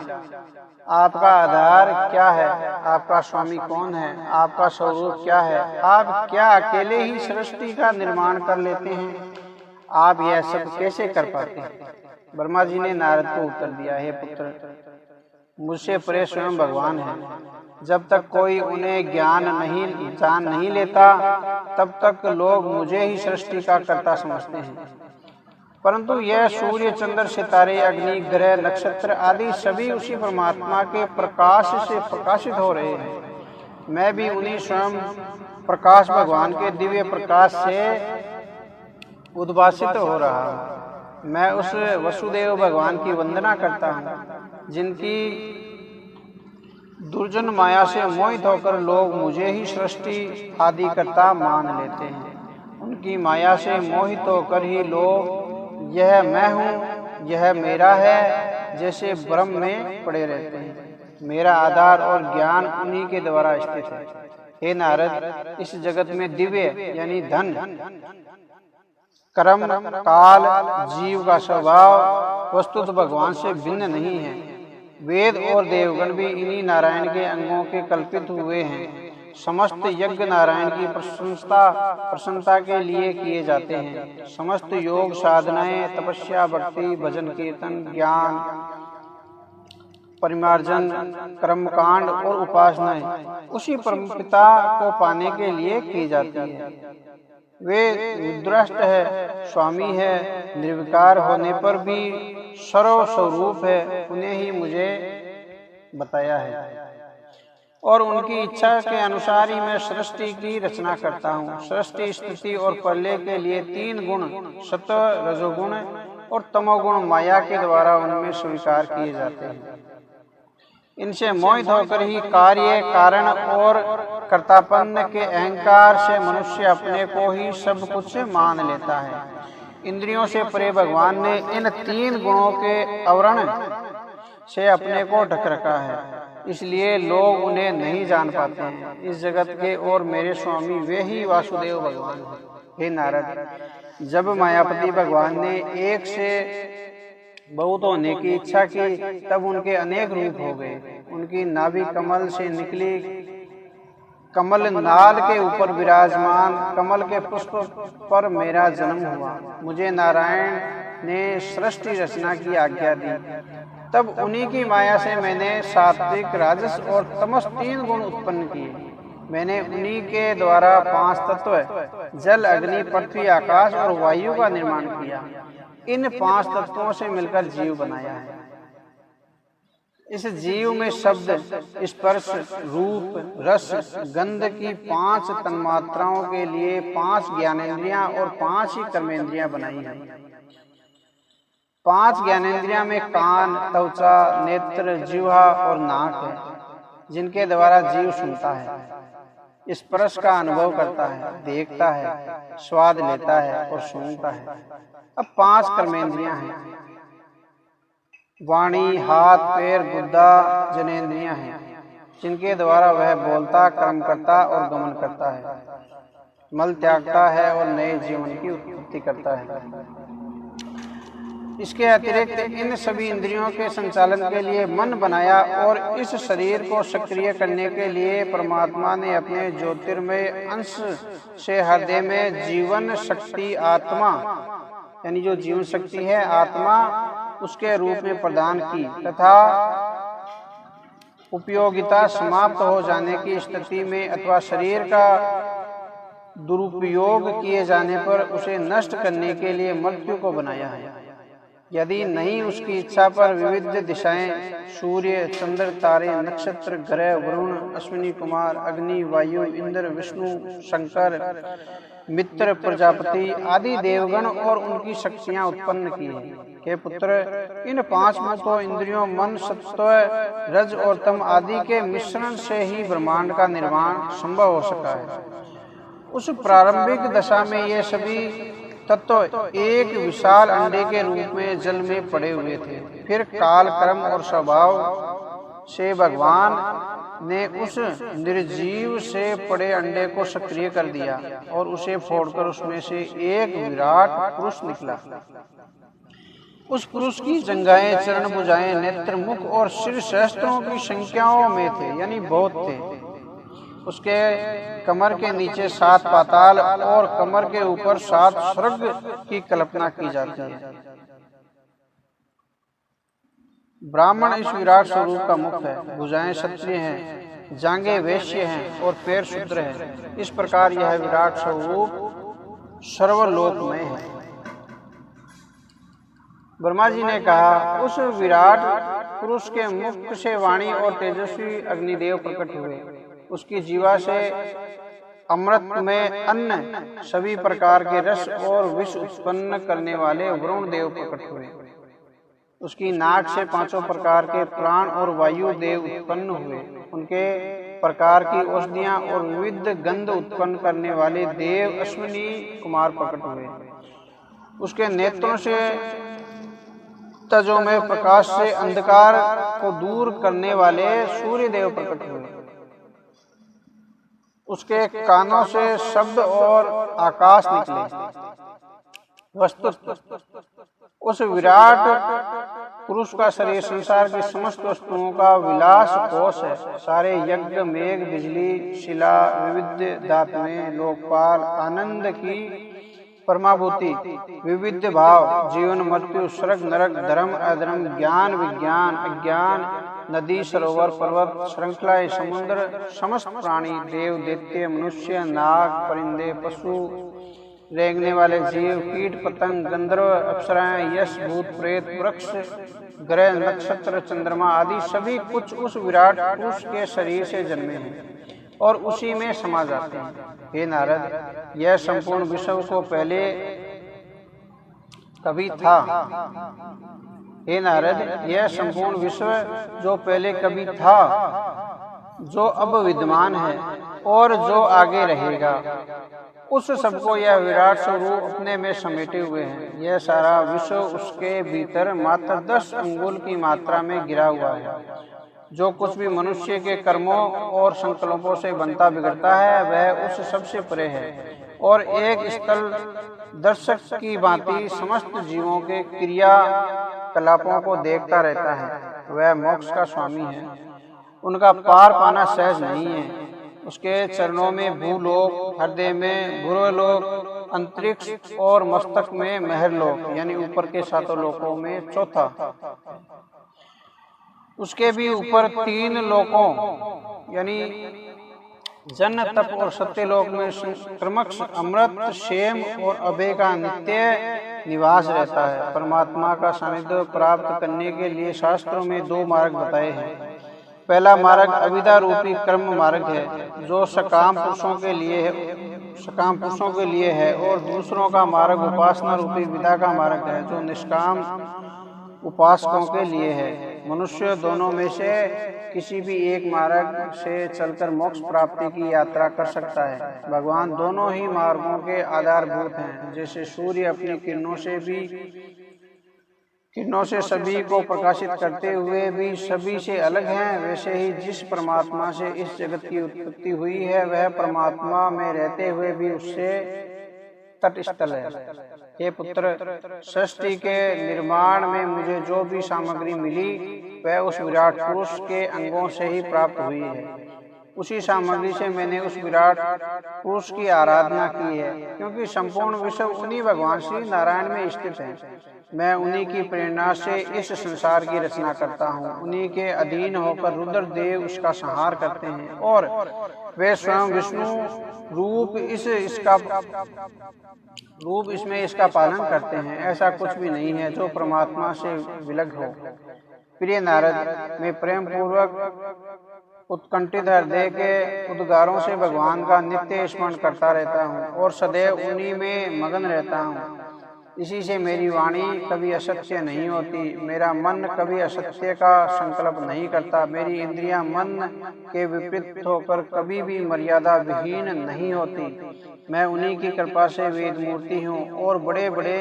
आपका आधार क्या है, आपका स्वामी कौन है, आपका स्वरूप क्या है, आप क्या अकेले ही सृष्टि का निर्माण कर लेते हैं, आप यह सब कैसे कर पाते हैं। ब्रह्मा जी ने नारद को उत्तर दिया, हे पुत्र, मुझसे परे स्वयं भगवान है। जब तक कोई उन्हें जान नहीं लेता, तब तक लोग मुझे ही सृष्टि का कर्ता समझते हैं। परंतु यह सूर्य, चंद्र, सितारे, अग्नि, ग्रह, नक्षत्र आदि सभी उसी परमात्मा के प्रकाश से प्रकाशित हो रहे हैं। मैं भी उन्हीं स्वयं प्रकाश भगवान के दिव्य प्रकाश से उद्भासित हो रहा हूँ। मैं उस वसुदेव भगवान की वंदना करता हूँ जिनकी दुर्जन माया से मोहित होकर लोग मुझे ही सृष्टि आदि कर्ता मान लेते हैं। उनकी माया से मोहित होकर ही लोग यह मैं हूँ, यह मेरा है जैसे भ्रम में पड़े रहते हैं। मेरा आधार और ज्ञान उन्हीं के द्वारा स्थित है। हे नारद, इस जगत में दिव्य यानी धन, कर्म, काल, जीव का स्वभाव वस्तुतः भगवान से भिन्न नहीं है। वेद और देवगण भी इन्हीं नारायण के अंगों के कल्पित हुए हैं। समस्त यज्ञ नारायण की प्रसन्नता के लिए किए जाते हैं। समस्त योग साधनाएं, तपस्या, भक्ति, भजन, कीर्तन, ज्ञान, परिमार्जन, कर्मकांड और उपासनाएं उसी परमपिता को पाने के लिए की जाती है। वे विद्रष्ट है, स्वामी है, निर्विकार होने पर भी सर्वस्वरूप है। उन्हें ही मुझे बताया है और उनकी इच्छा के अनुसार ही मैं सृष्टि की रचना करता हूँ। सृष्टि, स्थिति और प्रलय के लिए 3 गुण सत्व, रजोगुण और तमोगुण माया के द्वारा उनमें स्वीकार किए जाते हैं। इनसे मोहित होकर ही कार्य, कारण और कर्तापन के अहंकार से मनुष्य अपने को ही सब कुछ मान लेता है। इंद्रियों से परे भगवान ने इन 3 गुणों के आवरण से अपने को ढक रखा है, इसलिए लोग उन्हें नहीं जान पाते हैं। इस जगत के और मेरे स्वामी वे ही वासुदेव भगवान हैं। हे नारद, जब मायापति भगवान ने एक से बहुत होने की इच्छा की, तब उनके अनेक रूप हो गए। उनकी नाभि कमल से निकली, कमल नाल के ऊपर विराजमान कमल के पुष्प पर मेरा जन्म हुआ। मुझे नारायण ने सृष्टि रचना की आज्ञा दी। तब उन्हीं की माया से मैंने सात्विक, राजस और तमस 3 गुण उत्पन्न किए। मैंने उन्हीं के द्वारा 5 तत्व जल, अग्नि, पृथ्वी, आकाश और वायु का निर्माण किया। इन 5 तत्वों से मिलकर जीव बनाया है। इस जीव में शब्द, स्पर्श, रूप, रस, गंध की 5 तन्मात्राओं के लिए 5 ज्ञानेंद्रियां और 5 ही कर्मेंद्रियां बनाई हैं। 5 ज्ञानेंद्रियां में कान, त्वचा, नेत्र, जिह्वा और नाक है, जिनके द्वारा जीव सुनता है, स्पर्श का अनुभव करता है, देखता है, स्वाद लेता है और सूंघता है। अब 5 कर्मेंद्रियां हैं। वाणी, हाथ, पैर, गुद्दा, जनेंद्रियां हैं, जिनके द्वारा वह बोलता, कर्म करता और गमन करता है, मल त्यागता है और नए जीवन की उत्पत्ति करता है। इसके अतिरिक्त इन सभी इंद्रियों के संचालन के लिए मन बनाया और इस शरीर को सक्रिय करने के लिए परमात्मा ने अपने ज्योतिर्मय अंश से हृदय में जीवन शक्ति आत्मा, यानी जो जीवन शक्ति है आत्मा, उसके रूप में प्रदान की तथा उपयोगिता समाप्त हो जाने की स्थिति में अथवा शरीर का दुरुपयोग किए जाने पर उसे नष्ट करने के लिए मृत्यु को बनाया है। यदि नहीं उसकी इच्छा पर विविध दिशाएं, सूर्य, चंद्र, तारे, नक्षत्र, ग्रह, वरुण, अश्विनी कुमार, अग्नि, वायु, इंद्र, विष्णु, शंकर, मित्र, प्रजापति आदि देवगण और उनकी शक्तियां उत्पन्न की हैं। हे पुत्र, इन 5 भूतों, इंद्रियों, मन, सत्व, रज और तम आदि के मिश्रण से ही ब्रह्मांड का निर्माण संभव हो सका है। उस प्रारंभिक दशा में ये सभी तत्व एक विशाल अंडे के रूप में जल में पड़े हुए थे। फिर काल, कर्म और स्वभाव से भगवान ने उस निर्जीव से पड़े अंडे को सक्रिय कर दिया और उसे फोड़कर उसमें से एक विराट पुरुष निकला। उस पुरुष की जंघाएं, चरण, भुजाएं, नेत्र, मुख और सिर सहस्त्रों की संख्याओं में थे, यानी बहुत थे। उसके कमर के नीचे 7 पाताल और कमर के ऊपर 7 स्वर्ग की कल्पना की जाती है। ब्राह्मण इस विराट स्वरूप का मुख है, भुजाएं क्षत्रिय हैं, जांघें वैश्य हैं और पैर शूद्र हैं। इस प्रकार यह विराट स्वरूप सर्वलोकमय है। ब्रह्मा जी ने कहा, उस विराट पुरुष के मुख से वाणी और तेजस्वी अग्निदेव प्रकट हुए। उसकी जीवा से अमृत में अन्न, सभी प्रकार के रस और विष उत्पन्न करने वाले वरुण देव प्रकट हुए। उसकी नाक से पांचों प्रकार के प्राण और वायु देव उत्पन्न हुए। उनके प्रकार की औषधियां और विविध गंध उत्पन्न करने वाले देव अश्विनी कुमार प्रकट हुए। उसके नेत्रों से तेजोमय प्रकाश से अंधकार को दूर करने वाले सूर्य देव प्रकट हुए। उसके कानों से शब्द और आकाश निकले। वस्तुतः उस विराट पुरुष का शरीर संसार की समस्त वस्तुओं का विलास कोश है। सारे यज्ञ, मेघ, बिजली, शिला, विविध धातुएं, लोकपाल, आनंद की परमाभूति, विविध भाव, जीवन, मृत्यु, स्वर्ग, नरक, धर्म, अधर्म, ज्ञान, विज्ञान, अज्ञान, नदी, सरोवर, पर्वत, श्रृंखलाएं, समुद्र, समस्त प्राणी, देव, दैत्य, मनुष्य, नाग, परिंदे, पशु, रेंगने वाले जीव, कीट, पतंग, गंधर्व, अप्सराएं, यश, भूत, प्रेत, वृक्ष, ग्रह, नक्षत्र, चंद्रमा आदि सभी कुछ उस विराट पुरुष के शरीर से जन्मे हैं और उसी में समा जाते हैं। हे नारद, यह संपूर्ण विश्व को पहले कभी था। हे नारद, यह संपूर्ण विश्व जो पहले कभी था, जो अब विद्यमान है और जो आगे रहेगा, उस सबको यह विराट स्वरूप अपने में समेटे हुए है। यह सारा विश्व उसके भीतर मात्र 10 अंगुल की मात्रा में गिरा हुआ है। जो कुछ भी मनुष्य के कर्मों और संकल्पों से बनता बिगड़ता है, वह उस सबसे परे है और एक स्थल दर्शक की भांति समस्त जीवों के क्रिया कलापों को देखता रहता है। वह मोक्ष का स्वामी है। उनका पार पाना सहज नहीं है। उसके चरणों में भूलोक, हृदय में भूलोक, अंतरिक्ष और मस्तक में महरलोक यानी ऊपर के 7 लोकों में चौथा। उसके भी ऊपर 3 लोकों यानी जन, तप और सत्यलोक में क्रमश अमृत, क्षेम और अभय का नित्य निवास रहता है। परमात्मा का सानिध्य प्राप्त करने के लिए शास्त्रों में 2 मार्ग बताए हैं। पहला मार्ग अविद्या रूपी कर्म मार्ग है, जो सकाम पुरुषों के लिए है और दूसरों का मार्ग उपासना रूपी विद्या का मार्ग है, जो निष्काम उपासकों के लिए है। मनुष्य दोनों में से किसी भी एक मार्ग से चलकर मोक्ष प्राप्ति की यात्रा कर सकता है। भगवान दोनों ही मार्गों के आधारभूत हैं। जैसे सूर्य अपनी किरणों से सभी को प्रकाशित करते हुए भी सभी से अलग हैं, वैसे ही जिस परमात्मा से इस जगत की उत्पत्ति हुई है, वह परमात्मा में रहते हुए भी उससे तटस्थल है। हे पुत्र, सृष्टि के निर्माण में मुझे जो भी सामग्री मिली, वह उस विराट पुरुष के अंगों से ही प्राप्त हुई है। उसी सामग्री से मैंने उस विराट पुरुष की आराधना की है, क्योंकि संपूर्ण विश्व उन्हीं भगवान श्री नारायण में स्थित है। मैं उन्हीं की प्रेरणा से इस संसार की रचना करता हूँ। उन्हीं के अधीन होकर रुद्र देव उसका संहार करते हैं और वे स्वयं विष्णु रूप इसमें इसका पालन करते हैं। ऐसा कुछ भी नहीं है जो परमात्मा से विलग हो। प्रिय नारद, मैं प्रेम पूर्वक उत्कंठित हृदय के उद्गारों से भगवान का नित्य स्मरण करता रहता हूँ और सदैव उन्हीं में मगन रहता हूँ। इसी से मेरी वाणी कभी असत्य नहीं होती, मेरा मन कभी असत्य का संकल्प नहीं करता, मेरी इंद्रियां मन के विपरीत होकर कभी भी मर्यादा विहीन नहीं होती। मैं उन्हीं की कृपा से वेद मूर्ति हूँ और बड़े बड़े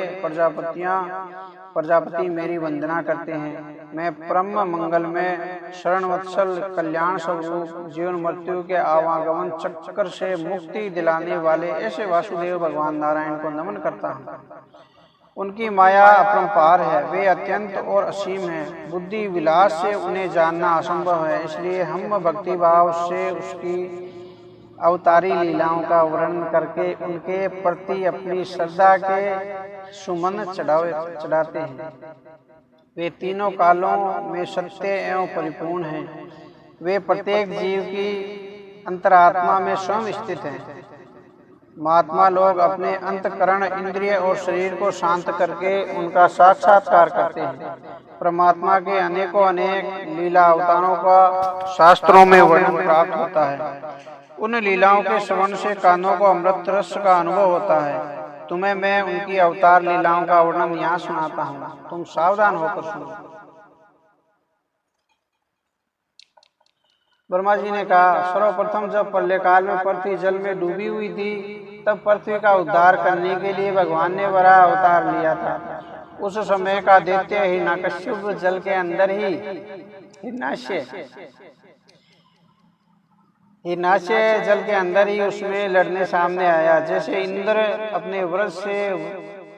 प्रजापति मेरी वंदना करते हैं। मैं परम मंगल में शरण वत्सल कल्याण स्वरूप जीवन मृत्यु के आवागमन चक्कर से मुक्ति दिलाने वाले ऐसे वासुदेव भगवान नारायण को नमन करता हूँ। उनकी माया अपरंपार है, वे अत्यंत और असीम है। बुद्धि विलास से उन्हें जानना असंभव है, इसलिए हम भक्ति भाव से उसकी अवतारी लीलाओं का वर्णन करके उनके प्रति अपनी श्रद्धा के सुमन चढ़ाते हैं। वे तीनों कालों में सत्य एवं परिपूर्ण हैं। वे प्रत्येक जीव की अंतरात्मा में स्वयं स्थित हैं। महात्मा लोग अपने अंतकरण, इंद्रिय और शरीर को शांत करके उनका साक्षात्कार करते हैं। परमात्मा के अनेकों अनेक लीला अवतारों का शास्त्रों में वर्णन प्राप्त होता है। उन लीलाओं के श्रवण से कानों को अमृत रस का अनुभव होता है। तुम्हें मैं उनकी अवतार लीलाओं का वर्णन यहाँ सुनाता हूँ, तुम सावधान होकर सुनो। ब्रह्मा जी ने कहा, सर्वप्रथम जब प्रलय काल में पृथ्वी जल में डूबी हुई थी, तब पृथ्वी का उद्धार करने के लिए भगवान ने बड़ा अवतार लिया था। उस समय का दैत्य हिरण्यकश्यप जल के अंदर ही हिरण्याक्ष जल के अंदर ही उसमें लड़ने सामने आया। जैसे इंद्र अपने वज्र से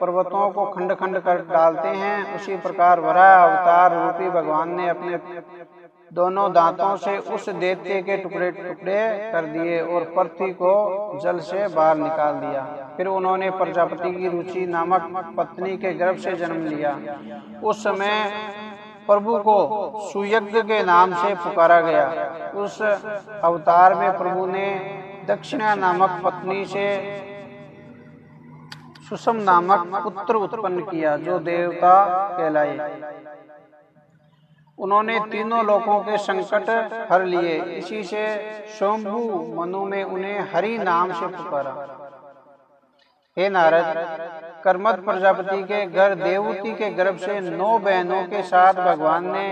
पर्वतों को खंड खंड कर डालते हैं, उसी प्रकार वराह अवतार रूपी भगवान ने अपने दोनों दांतों से उस दैत्य के टुकड़े टुकड़े कर दिए और पृथ्वी को जल से बाहर निकाल दिया। फिर उन्होंने प्रजापति की रुचि नामक पत्नी के गर्भ से जन्म लिया। उस समय प्रभु को सुयज्ञ के नाम से पुकारा गया। उस अवतार में प्रभु ने दक्षिणा नामक पत्नी से सुषम नामक पुत्र उत्पन्न किया, जो देवता कहलाए। उन्होंने तीनों लोकों के संकट हर लिए। इसी से स्वयंभू मनु में उन्हें हरि नाम से पुकारा। हे नारद, कर्मद प्रजापति के घर देवहूति के गर्भ से 9 बहनों के साथ भगवान ने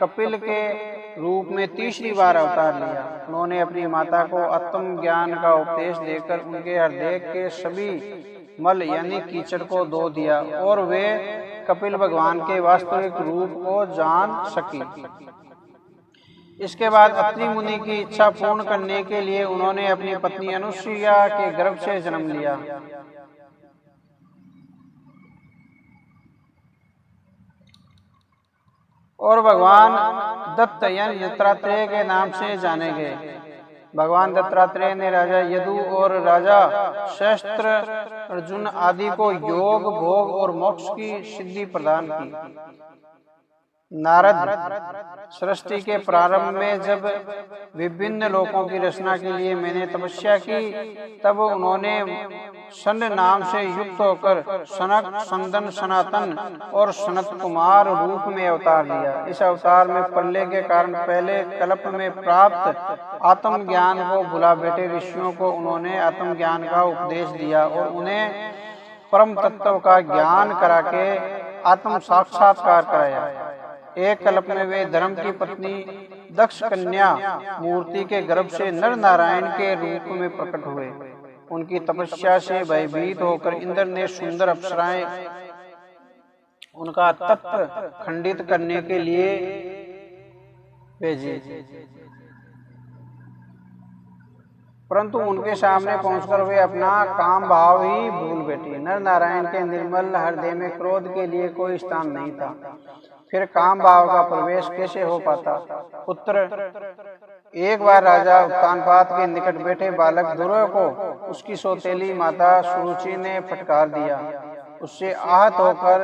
कपिल के रूप में तीसरी बार अवतार लिया। उन्होंने अपनी माता को आत्म ज्ञान का उपदेश देकर उनके हृदय के सभी मल यानी कीचड़ को धो दिया और वे कपिल भगवान के वास्तविक रूप को जान सकी। इसके बाद अत्रि मुनि की इच्छा पूर्ण करने के लिए उन्होंने अपनी पत्नी अनुसुईया के गर्भ से जन्म लिया। और भगवान दत्त यानी दत्तात्रेय के नाम से जाने गए। भगवान दत्तात्रेय ने राजा यदु और राजा शस्त्र अर्जुन आदि को योग, भोग और मोक्ष की सिद्धि प्रदान की। नारद, सृष्टि के प्रारंभ में जब विभिन्न लोकों की रचना के लिए मैंने तपस्या की, तब उन्होंने सन नाम से युक्त होकर सनक, संदन, सनातन और सनत कुमार रूप में अवतार लिया। इस अवतार में प्रलय के कारण पहले कल्प में प्राप्त आत्मज्ञान को भुला बैठे ऋषियों को उन्होंने आत्मज्ञान का उपदेश दिया और उन्हें परम तत्व का ज्ञान करा के आत्म साक्षात्कार कराया। एक कल्प में वे धर्म की पत्नी दक्ष कन्या मूर्ति के गर्भ से नर नारायण के रूप में प्रकट हुए। उनकी तपस्या से भयभीत होकर इंद्र ने सुंदर अप्सराएं उनका तप खंडित करने के लिए भेजी, परंतु उनके सामने पहुंचकर वे अपना काम भाव ही भूल बैठी। नर नारायण के निर्मल हृदय में क्रोध के लिए कोई स्थान नहीं था, फिर काम भाव का प्रवेश कैसे हो पाता। पुत्र, एक बार राजा उत्तानपाद के निकट बैठे बालक ध्रुव को उसकी सौतेली माता सुरुचि ने फटकार दिया। उससे आहत होकर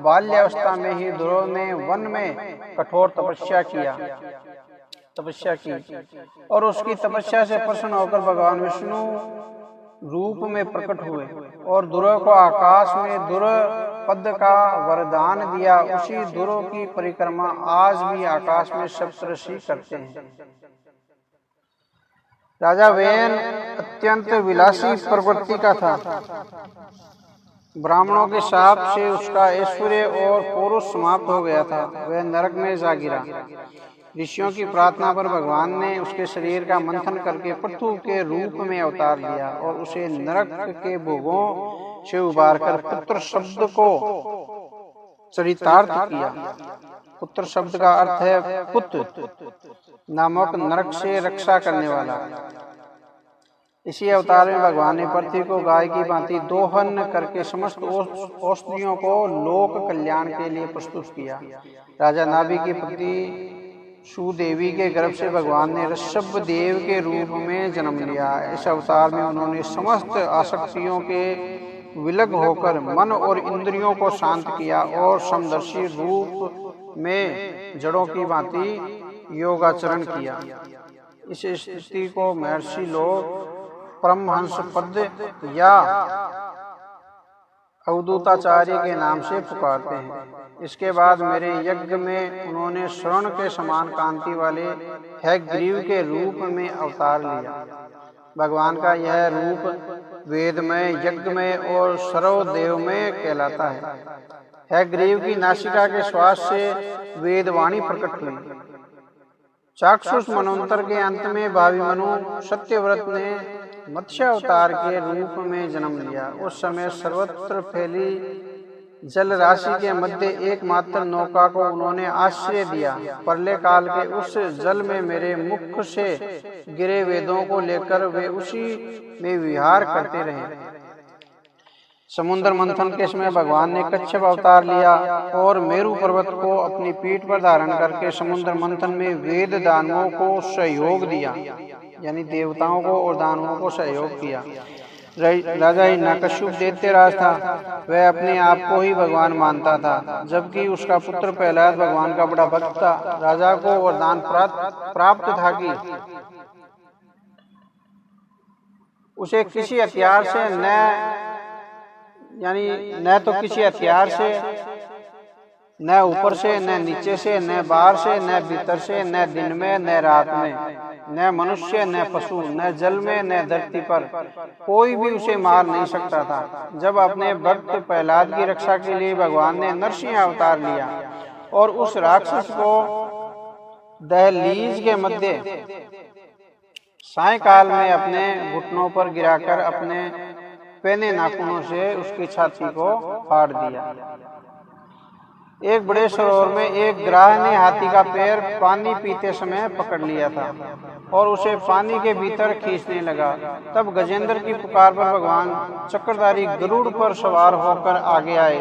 बाल्यावस्था में ही ध्रुव ने वन में कठोर तपस्या की और उसकी तपस्या से प्रसन्न होकर भगवान विष्णु रूप में प्रकट हुए और ध्रुव को आकाश में ध्रुव पद का वरदान दिया। उसी ध्रुव की परिक्रमा आज भी आकाश में सप्तऋषि करते हैं। राजा वेन अत्यंत विलासी प्रवृत्ति का था। ब्राह्मणों के शाप से उसका ऐश्वर्य और पौरुष समाप्त हो गया था। वह नरक में जा गिरा। ऋषियों की प्रार्थना पर भगवान ने उसके शरीर का मंथन करके पृथु के रूप में अवतार लिया और उसे नरक के भोगों से उबारकर पुत्र शब्द को चरितार्थ किया। पुत्र शब्द का अर्थ है पुत्र नामक नरक से रक्षा करने वाला। इसी अवतार में भगवान ने पृथ्वी को गाय की भांति दोहन करके समस्त औषधियों को लोक कल्याण के लिए प्रस्तुत किया। राजा नाभि की पुत्री सुदेवी के गर्भ से भगवान ने ऋषभ देव के रूप में जन्म लिया। इस अवतार में उन्होंने समस्त आसक्तियों के विलग होकर मन और इंद्रियों को शांत किया और समदर्शी रूप में जड़ों की भांति योगाचरण किया। इस स्थिति को महर्षि लोग परमहंस पद या अवधूताचार्य के नाम से पुकारते हैं। इसके बाद मेरे यज्ञ में उन्होंने स्वर्ण के समान कांति वाले हयग्रीव के रूप में अवतार लिया। भगवान का यह रूप वेदमय, यज्ञमय और सर्वदेवमय कहलाता है। हयग्रीव की नासिका के श्वास से वेदवाणी प्रकट हुई। चाक्षुष मनवंतर के अंत में भावी मनु सत्यव्रत ने मत्स्य अवतार के रूप में जन्म लिया। उस समय सर्वत्र फैली जल राशि के मध्य एकमात्र नौका को उन्होंने आश्रय दिया। प्रलय काल के उस जल में मेरे मुख से गिरे वेदों को लेकर वे उसी में विहार करते रहे। समुद्र मंथन के समय भगवान ने कच्छप अवतार लिया और मेरु पर्वत को अपनी पीठ पर धारण करके समुद्र मंथन में वेद दानवों को सहयोग दिया, यानी देवताओं को और दानवों को सहयोग किया। राजा हिरण्यकश्यप दैत्यराज था। वह अपने आप को ही भगवान मानता था, जबकि उसका पुत्र प्रहलाद भगवान का बड़ा भक्त था। राजा को वरदान प्राप्त था कि उसे किसी हथियार से न तो किसी हथियार से, न ऊपर से, न नीचे से, न बाहर से, न भीतर से, न दिन में, न रात में, न मनुष्य, न पशु, न जल में, न धरती पर कोई भी उसे मार नहीं सकता था। जब अपने भक्त प्रहलाद की रक्षा के लिए भगवान ने नरसिंह अवतार लिया और उस राक्षस को दहलीज के मध्य सायंकाल में अपने घुटनों पर गिराकर अपने पैने नाखूनों से उसकी छाती को फाड़ दिया। एक बड़े सरोवर में एक ग्राह ने हाथी का पैर पानी पीते समय पकड़ लिया था और उसे पानी के भीतर खींचने लगा। तब गजेंद्र की पुकार पर भगवान चक्रधारी गरुड़ पर सवार होकर आगे आए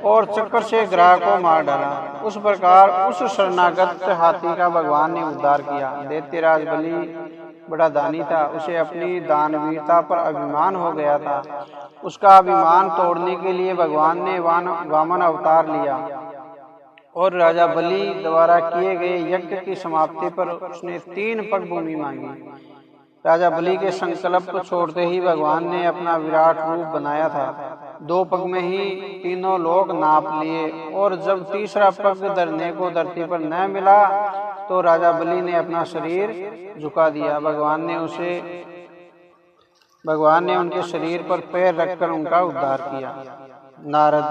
और चक्कर से ग्राह को मार डाला। उस प्रकार उस शरणागत हाथी का भगवान ने उद्धार किया। दैत्यराज बलि बड़ा दानी था। उसे अपनी दानवीरता पर अभिमान हो गया था। उसका अभिमान तोड़ने के लिए भगवान ने वामन अवतार लिया और राजा बलि द्वारा किए गए यज्ञ की समाप्ति पर उसने 3 पग भूमि मांगी। राजा बलि के संकल्प को छोड़ते ही भगवान ने अपना विराट रूप बनाया था। 2 पग में ही तीनों लोग नाप लिए और जब तीसरा पग धरने को धरती पर न मिला तो राजा बलि ने अपना शरीर झुका दिया। भगवान ने उनके शरीर पर पैर रखकर उनका उद्धार किया। नारद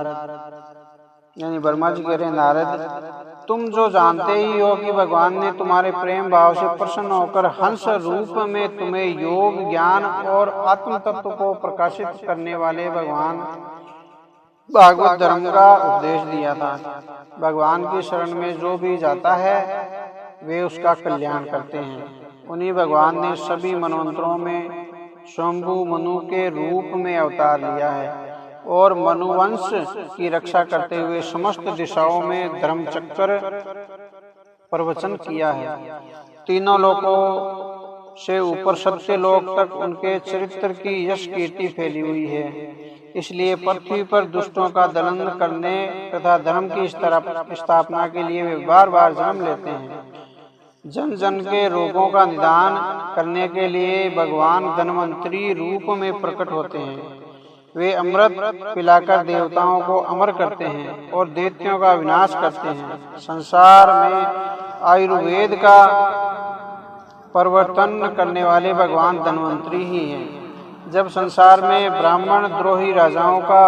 यानी ब्रह्मा जी कह रहे हैं, नारद तुम जो जानते ही हो कि भगवान ने तुम्हारे प्रेम भाव से प्रसन्न होकर हंस रूप में तुम्हें योग, ज्ञान और आत्म तत्व को प्रकाशित करने वाले भगवान भागवत धर्म का उपदेश दिया था। भगवान की शरण में जो भी जाता है वे उसका कल्याण करते हैं। उन्हीं भगवान ने सभी मनवंतरों में शंभु मनु के रूप में अवतार लिया है और मनुवंश की रक्षा करते हुए समस्त दिशाओं में धर्म चक्र प्रवचन किया है। तीनों लोकों से ऊपर सत्य लोक तक उनके चरित्र की यश कीर्ति फैली हुई है। इसलिए पृथ्वी पर दुष्टों का दलन करने तथा धर्म की स्थापना के लिए वे बार बार जन्म लेते हैं। जन जन के रोगों का निदान करने के लिए भगवान धन्वंतरी रूप में प्रकट होते हैं। वे अमृत पिलाकर देवताओं को अमर करते हैं और दैत्यों का विनाश करते हैं। संसार में आयुर्वेद का परिवर्तन करने वाले भगवान धन्वंतरी ही हैं। जब संसार में ब्राह्मण द्रोही राजाओं का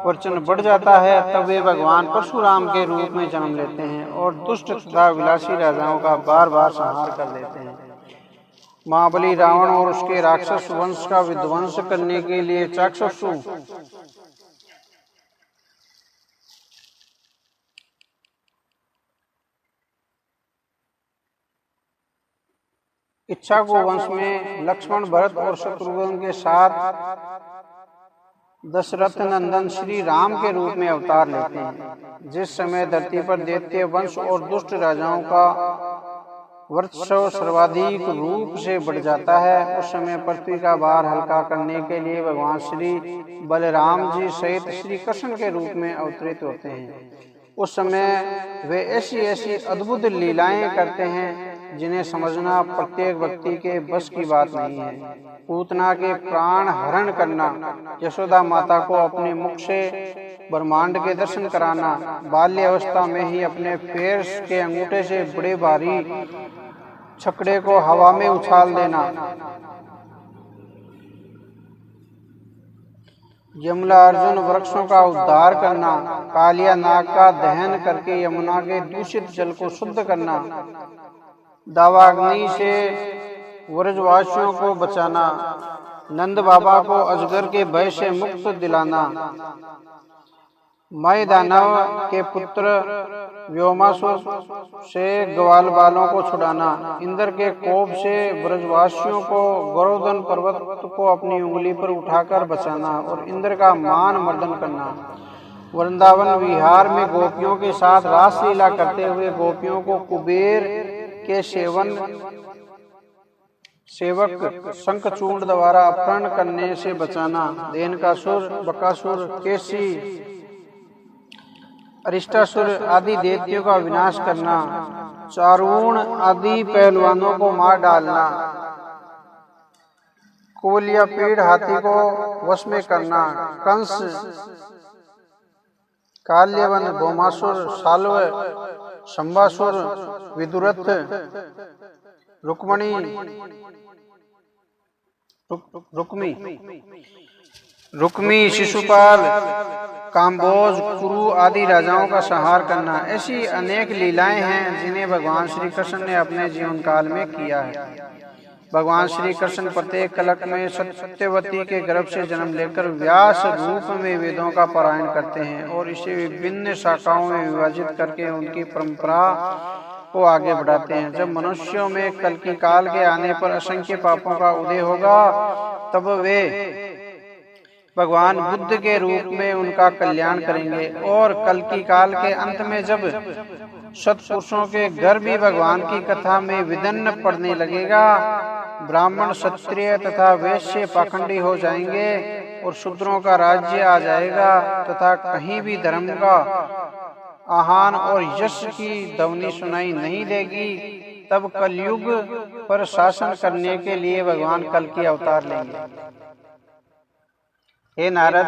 वर्चन बढ़ जाता है तब वे भगवान परशुराम के रूप में जन्म लेते हैं और दुष्ट तथा विलासी राजाओं का बार बार संहार कर देते हैं। महाबली रावण और उसके राक्षस वंश का विध्वंस करने के लिए चाक्षुषु इक्ष्वाकु वंश में लक्ष्मण, भरत और शत्रुघ्न के साथ दशरथ नंदन श्री राम के रूप में अवतार लेते हैं। जिस समय धरती पर दैत्य वंश और दुष्ट राजाओं का वर्चस्व सर्वाधिक रूप से बढ़ जाता है, उस समय पृथ्वी का भार हल्का करने के लिए भगवान श्री बलराम जी सहित श्री कृष्ण के रूप में अवतरित होते हैं। उस समय वे ऐसी ऐसी अद्भुत लीलाएं करते हैं जिन्हें समझना प्रत्येक व्यक्ति के बस की बात नहीं है। पूतना के प्राण हरण करना, यशोदा माता को अपने मुख से ब्रह्मांड के दर्शन कराना, बाल्य अवस्था में ही अपने पैर के अंगूठे से बड़े भारी छकड़े को हवा में उछाल देना, यमुना अर्जुन वृक्षों का उद्धार करना, कालिया नाग का दहन करके यमुना के दूषित जल को शुद्ध करना, दावाग्नि से व्रजवासियों को बचाना, नंद बाबा को अजगर के भय से मुक्त दिलाना, मय दानव के पुत्र व्योमासुर से ग्वाल बालों को छुड़ाना, इंद्र के कोप से ब्रजवासियों को गोवर्धन पर्वत को अपनी उंगली पर उठाकर बचाना और इंद्र का मान मर्दन करना, वृंदावन विहार में गोपियों के साथ रासलीला करते हुए गोपियों को कुबेर के सेवक शंखचूड़ द्वारा अपहरण करने से बचाना, देनकासुर, बकासुर, केसी, अरिष्टासुर आदि दैत्यों का विनाश करना, चारुण आदि पहलवानों को मार डालना, कोल या पीड़ हाथी को वश में करना, कंस, काल्यवन, भौमासुर, साल्व, शंबासुर, विदुरथ, रुक्मी, शिशुपाल, काम्बोज, कुरु आदि राजाओं का संहार करना। ऐसी अनेक लीलाएं हैं जिन्हें भगवान श्री कृष्ण ने अपने जीवन काल में किया है। भगवान श्री कृष्ण प्रत्येक कल्प में सत्यवती के गर्भ से जन्म लेकर व्यास रूप में वेदों का पारायण करते हैं और इसे विभिन्न शाखाओं में विभाजित करके उनकी परंपरा को आगे बढ़ाते हैं। जब मनुष्यों में कल्कि काल के आने पर असंख्य पापों का उदय होगा तब वे भगवान बुद्ध के रूप में उनका कल्याण करेंगे और कल्कि काल के अंत में जब सत्पुरुषों के घर भी भगवान की कथा में विदन्न पड़ने लगेगा, ब्राह्मण, क्षत्रिय तथा वैश्य पाखंडी हो जाएंगे और शूद्रों का राज्य आ जाएगा तथा कहीं भी धर्म का आहान और यश की ध्वनि सुनाई नहीं देगी, तब कलयुग पर शासन करने के लिए भगवान कल्कि अवतार लेंगे। हे नारद,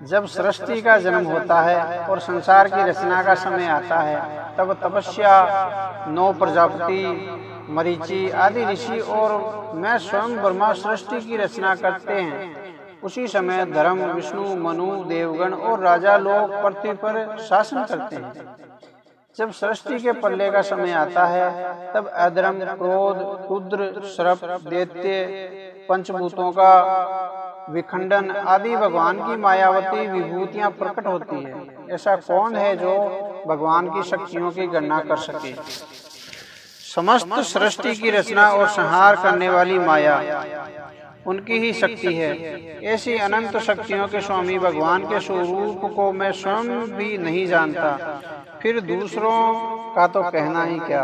जब सृष्टि का जन्म होता है और संसार की रचना का समय आता है, तब तपस्या, 9 प्रजापति, मरीचि आदि ऋषि और मैं स्वयं ब्रह्मा सृष्टि की रचना करते हैं। उसी समय धर्म, विष्णु, मनु, देवगण और राजा लोग पृथ्वी पर शासन करते हैं। जब सृष्टि के पल्ले का समय आता है, तब अधर्म, क्रोध, रुद्र, सर्प, दैत्य, पंचभूतों का विखंडन आदि भगवान की मायावती विभूतियां प्रकट होती है। ऐसा कौन है जो भगवान की शक्तियों की गणना कर सके? समस्त सृष्टि की रचना और संहार करने वाली माया उनकी ही शक्ति है। ऐसी अनंत शक्तियों के स्वामी भगवान के स्वरूप को मैं स्वयं भी नहीं जानता, फिर दूसरों का तो कहना ही क्या।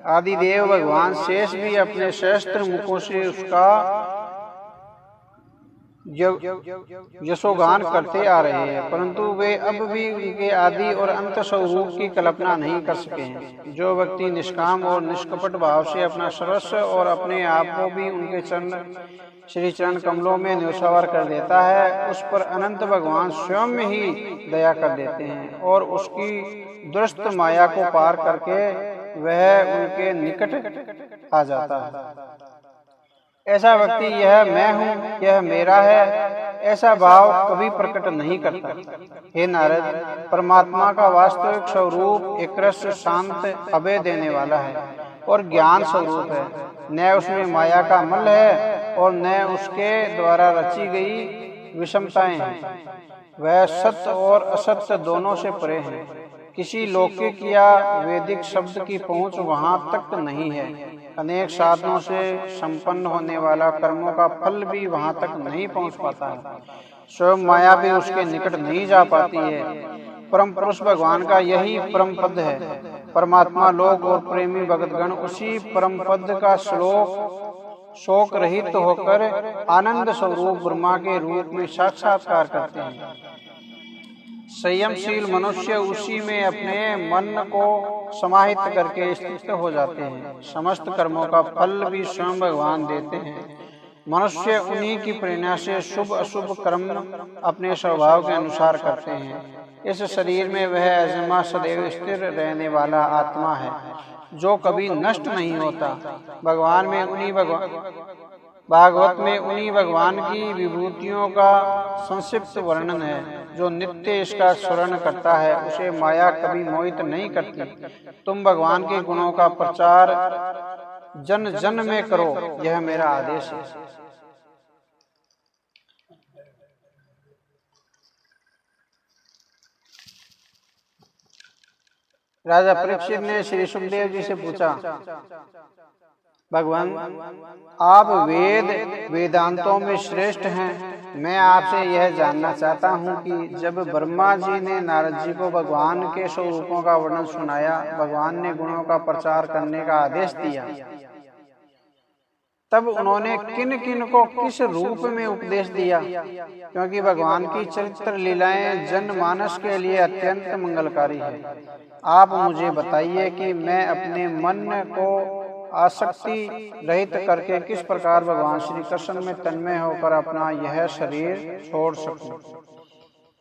आदिदेव भगवान शेष भी अपने सहस्त्र मुखों से उसका यशोगान करते आ रहे हैं, परंतु वे अब भी उनके आदि और अंत स्वरूप की कल्पना नहीं कर सके हैं। जो व्यक्ति निष्काम और निष्कपट भाव से अपना सर्वस्व और अपने आप को भी उनके श्री चरण कमलों में न्योछावर कर देता है, उस पर अनंत भगवान स्वयं ही दया कर देते हैं और उसकी दुष्ट माया को पार करके वह उनके निकट आ जाता है। ऐसा व्यक्ति यह मैं हूँ, यह मेरा है, ऐसा भाव कभी प्रकट नहीं करता। हे नारद, परमात्मा का वास्तविक स्वरूप एकरस, शांत, अभय देने वाला है और ज्ञान स्वरूप है। न उसमें माया का मल है और न उसके द्वारा रची गई विषमताएं हैं। वह सत्य और असत्य दोनों से परे है। किसी लौकिक या वैदिक शब्द की पहुंच वहां तक नहीं है। अनेक साधनों से संपन्न होने वाला कर्मों का फल भी वहां तक नहीं पहुंच पाता है। स्वयं माया भी उसके निकट नहीं जा पाती है। परम पुरुष भगवान का यही परम पद है। परमात्मा लोग और प्रेमी भक्तगण उसी परम पद का शोक रहित होकर आनंद स्वरूप ब्रह्मा के रूप में साक्षात्कार करते हैं। संयमशील मनुष्य उसी में अपने मन को समाहित करके स्थित हो जाते हैं। समस्त कर्मों का फल भी स्वयं भगवान देते हैं। मनुष्य उन्हीं की प्रेरणा से शुभ अशुभ कर्म अपने स्वभाव के अनुसार करते हैं। इस शरीर में वह अजन्मा सदैव स्थिर रहने वाला आत्मा है जो कभी नष्ट नहीं होता। भागवत में उन्हीं भगवान की विभूतियों का संक्षिप्त वर्णन है। जो नित्य इसका स्मरण करता है उसे माया कभी मोहित नहीं करती। तुम भगवान के गुणों का प्रचार जन जन में करो, यह मेरा आदेश है। राजा परीक्षित ने श्री सुखदेव जी से पूछा, भगवान आप वेदांतों में श्रेष्ठ हैं। मैं आपसे यह जानना चाहता हूँ कि जब ब्रह्मा जी ने नारद जी को भगवान के स्वरूपों का वर्णन सुनाया, भगवान ने गुणों का प्रचार करने का आदेश दिया, तब उन्होंने किन किन को किस रूप में उपदेश दिया? क्योंकि भगवान की चरित्र लीलाएं जनमानस के लिए अत्यंत मंगलकारी है। आप मुझे बताइए कि मैं अपने मन को आसक्ति रहित करके किस प्रकार भगवान श्री कृष्ण में तन्मय होकर अपना यह शरीर छोड़ सकूं।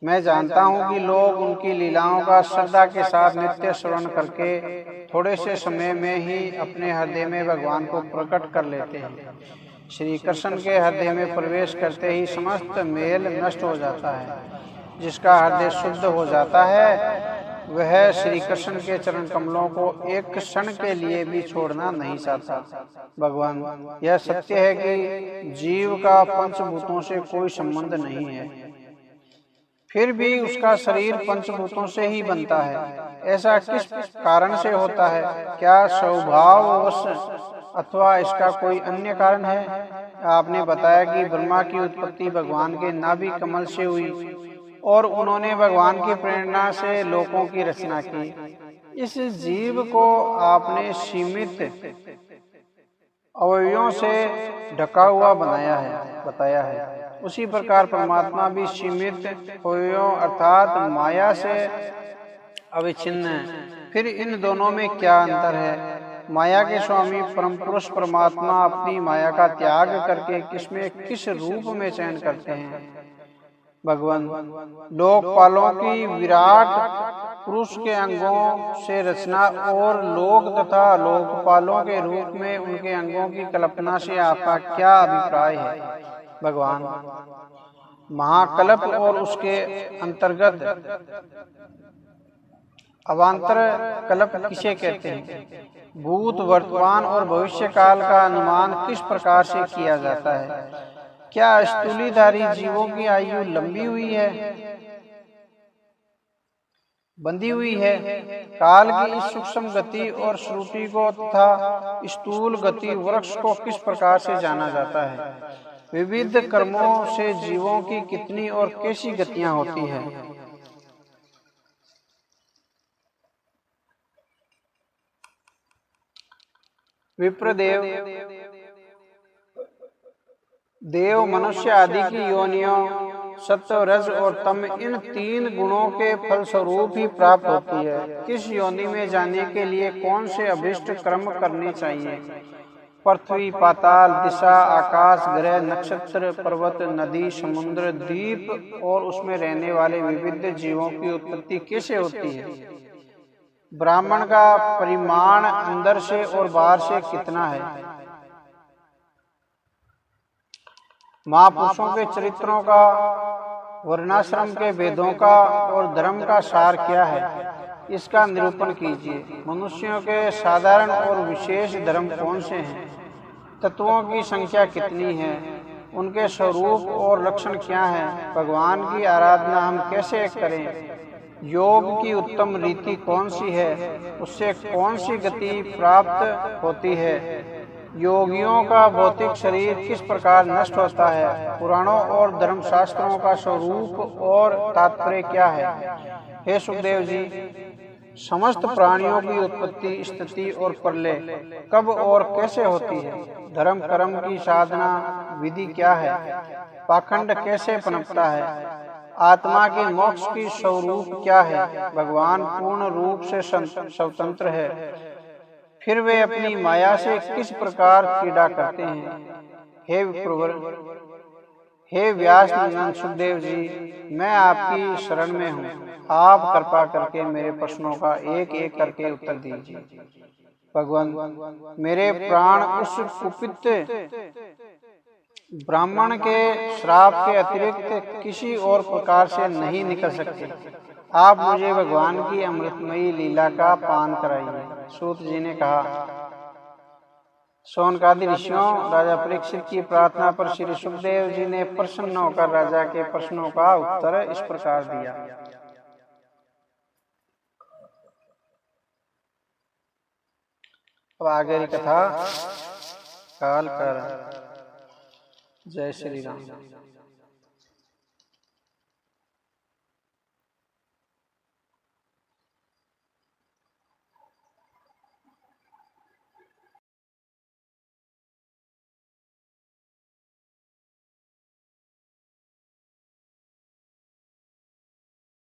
मैं जानता हूं कि लोग उनकी लीलाओं का श्रद्धा के साथ नित्य श्रवण करके थोड़े से समय में ही अपने हृदय में भगवान को प्रकट कर लेते हैं। श्री कृष्ण के हृदय में प्रवेश करते ही समस्त मेल नष्ट हो जाता है। जिसका हृदय शुद्ध हो जाता है वह श्री कृष्ण के चरण कमलों को एक क्षण के लिए भी छोड़ना नहीं चाहता। भगवान, यह सत्य है कि जीव का पंचभूतों से कोई संबंध नहीं है, फिर भी उसका शरीर पंचभूतों से ही बनता है। ऐसा किस कारण से होता है? क्या स्वभाववश अथवा इसका कोई अन्य कारण है? आपने बताया कि ब्रह्मा की उत्पत्ति भगवान के नाभि कमल से हुई और उन्होंने भगवान की प्रेरणा से लोकों की रचना की। इस जीव को आपने सीमित अवयवों से ढका हुआ बताया है। उसी प्रकार परमात्मा भी सीमित अवयवों अर्थात माया से अविच्छिन्न है। फिर इन दोनों में क्या अंतर है? माया के स्वामी परम पुरुष परमात्मा अपनी माया का त्याग करके किस रूप में चयन करते हैं? भगवान, लोकपालों की विराट पुरुष के अंगों से रचना और लोक तथा लोकपालों के रूप में उनके अंगों की कल्पना से आपका क्या अभिप्राय है? भगवान, महाकल्प और उसके अंतर्गत अवान्तर कल्प किसे कहते हैं? भूत, वर्तमान और भविष्य काल का अनुमान किस प्रकार से किया जाता है? क्या स्थूलीधारी जीवों की आयु लंबी हुई है, बंधी हुई है? काल की इस सूक्ष्म गति और श्रुति को तथा स्थूल गति वृक्ष को किस प्रकार से जाना जाता है? विविध कर्मों से जीवों की कितनी और कैसी गतियां होती हैं? विप्रदेव, देव, मनुष्य आदि की योनियों सत्व, रज और तम इन तीन गुणों के फलस्वरूप ही प्राप्त होती है। किस योनि में जाने के लिए कौन से अभिष्ट कर्म करने चाहिए? पृथ्वी, पाताल, दिशा, आकाश, ग्रह, नक्षत्र, पर्वत, नदी, समुद्र, द्वीप और उसमें रहने वाले विविध जीवों की उत्पत्ति कैसे होती है? ब्राह्मण का परिमाण अंदर से और बाहर से कितना है? महापुरुषों के चरित्रों का, वर्णाश्रम के वेदों का और धर्म का सार क्या है? इसका निरूपण कीजिए। मनुष्यों के साधारण और विशेष धर्म कौन से हैं? तत्वों की संख्या कितनी है? उनके स्वरूप और लक्षण क्या हैं? भगवान की आराधना हम कैसे करें? योग की उत्तम रीति कौन सी है? उससे कौन सी गति प्राप्त होती है? योगियों का भौतिक शरीर किस प्रकार नष्ट होता है? पुराणों और धर्मशास्त्रों का स्वरूप और तात्पर्य क्या है? हे सुखदेव जी, समस्त प्राणियों की उत्पत्ति, स्थिति और प्रलय कब और कैसे होती है? धर्म कर्म की साधना विधि क्या है? पाखंड कैसे पनपता है? आत्मा के मोक्ष की स्वरूप क्या है? भगवान पूर्ण रूप से स्वतंत्र है, फिर वे अपनी माया से किस प्रकार क्रीड़ा करते हैं? हे विप्रवर, हे व्यास नंदन सुखदेव जी, मैं आपकी शरण में हूँ। आप कृपा करके मेरे प्रश्नों का एक एक करके उत्तर दीजिए। भगवान, मेरे प्राण उस कुपित ब्राह्मण के श्राप के अतिरिक्त किसी और प्रकार से नहीं निकल सकते। आप मुझे भगवान की अमृतमयी लीला का पान कराइए। सूत जी ने कहा, शौनकादि ऋषियों, राजा परीक्षित की प्रार्थना पर श्री सुखदेव जी ने प्रसन्न होकर राजा के प्रश्नों का उत्तर इस प्रकार दिया। अब आगे की कथा काल कर। जय श्री राम।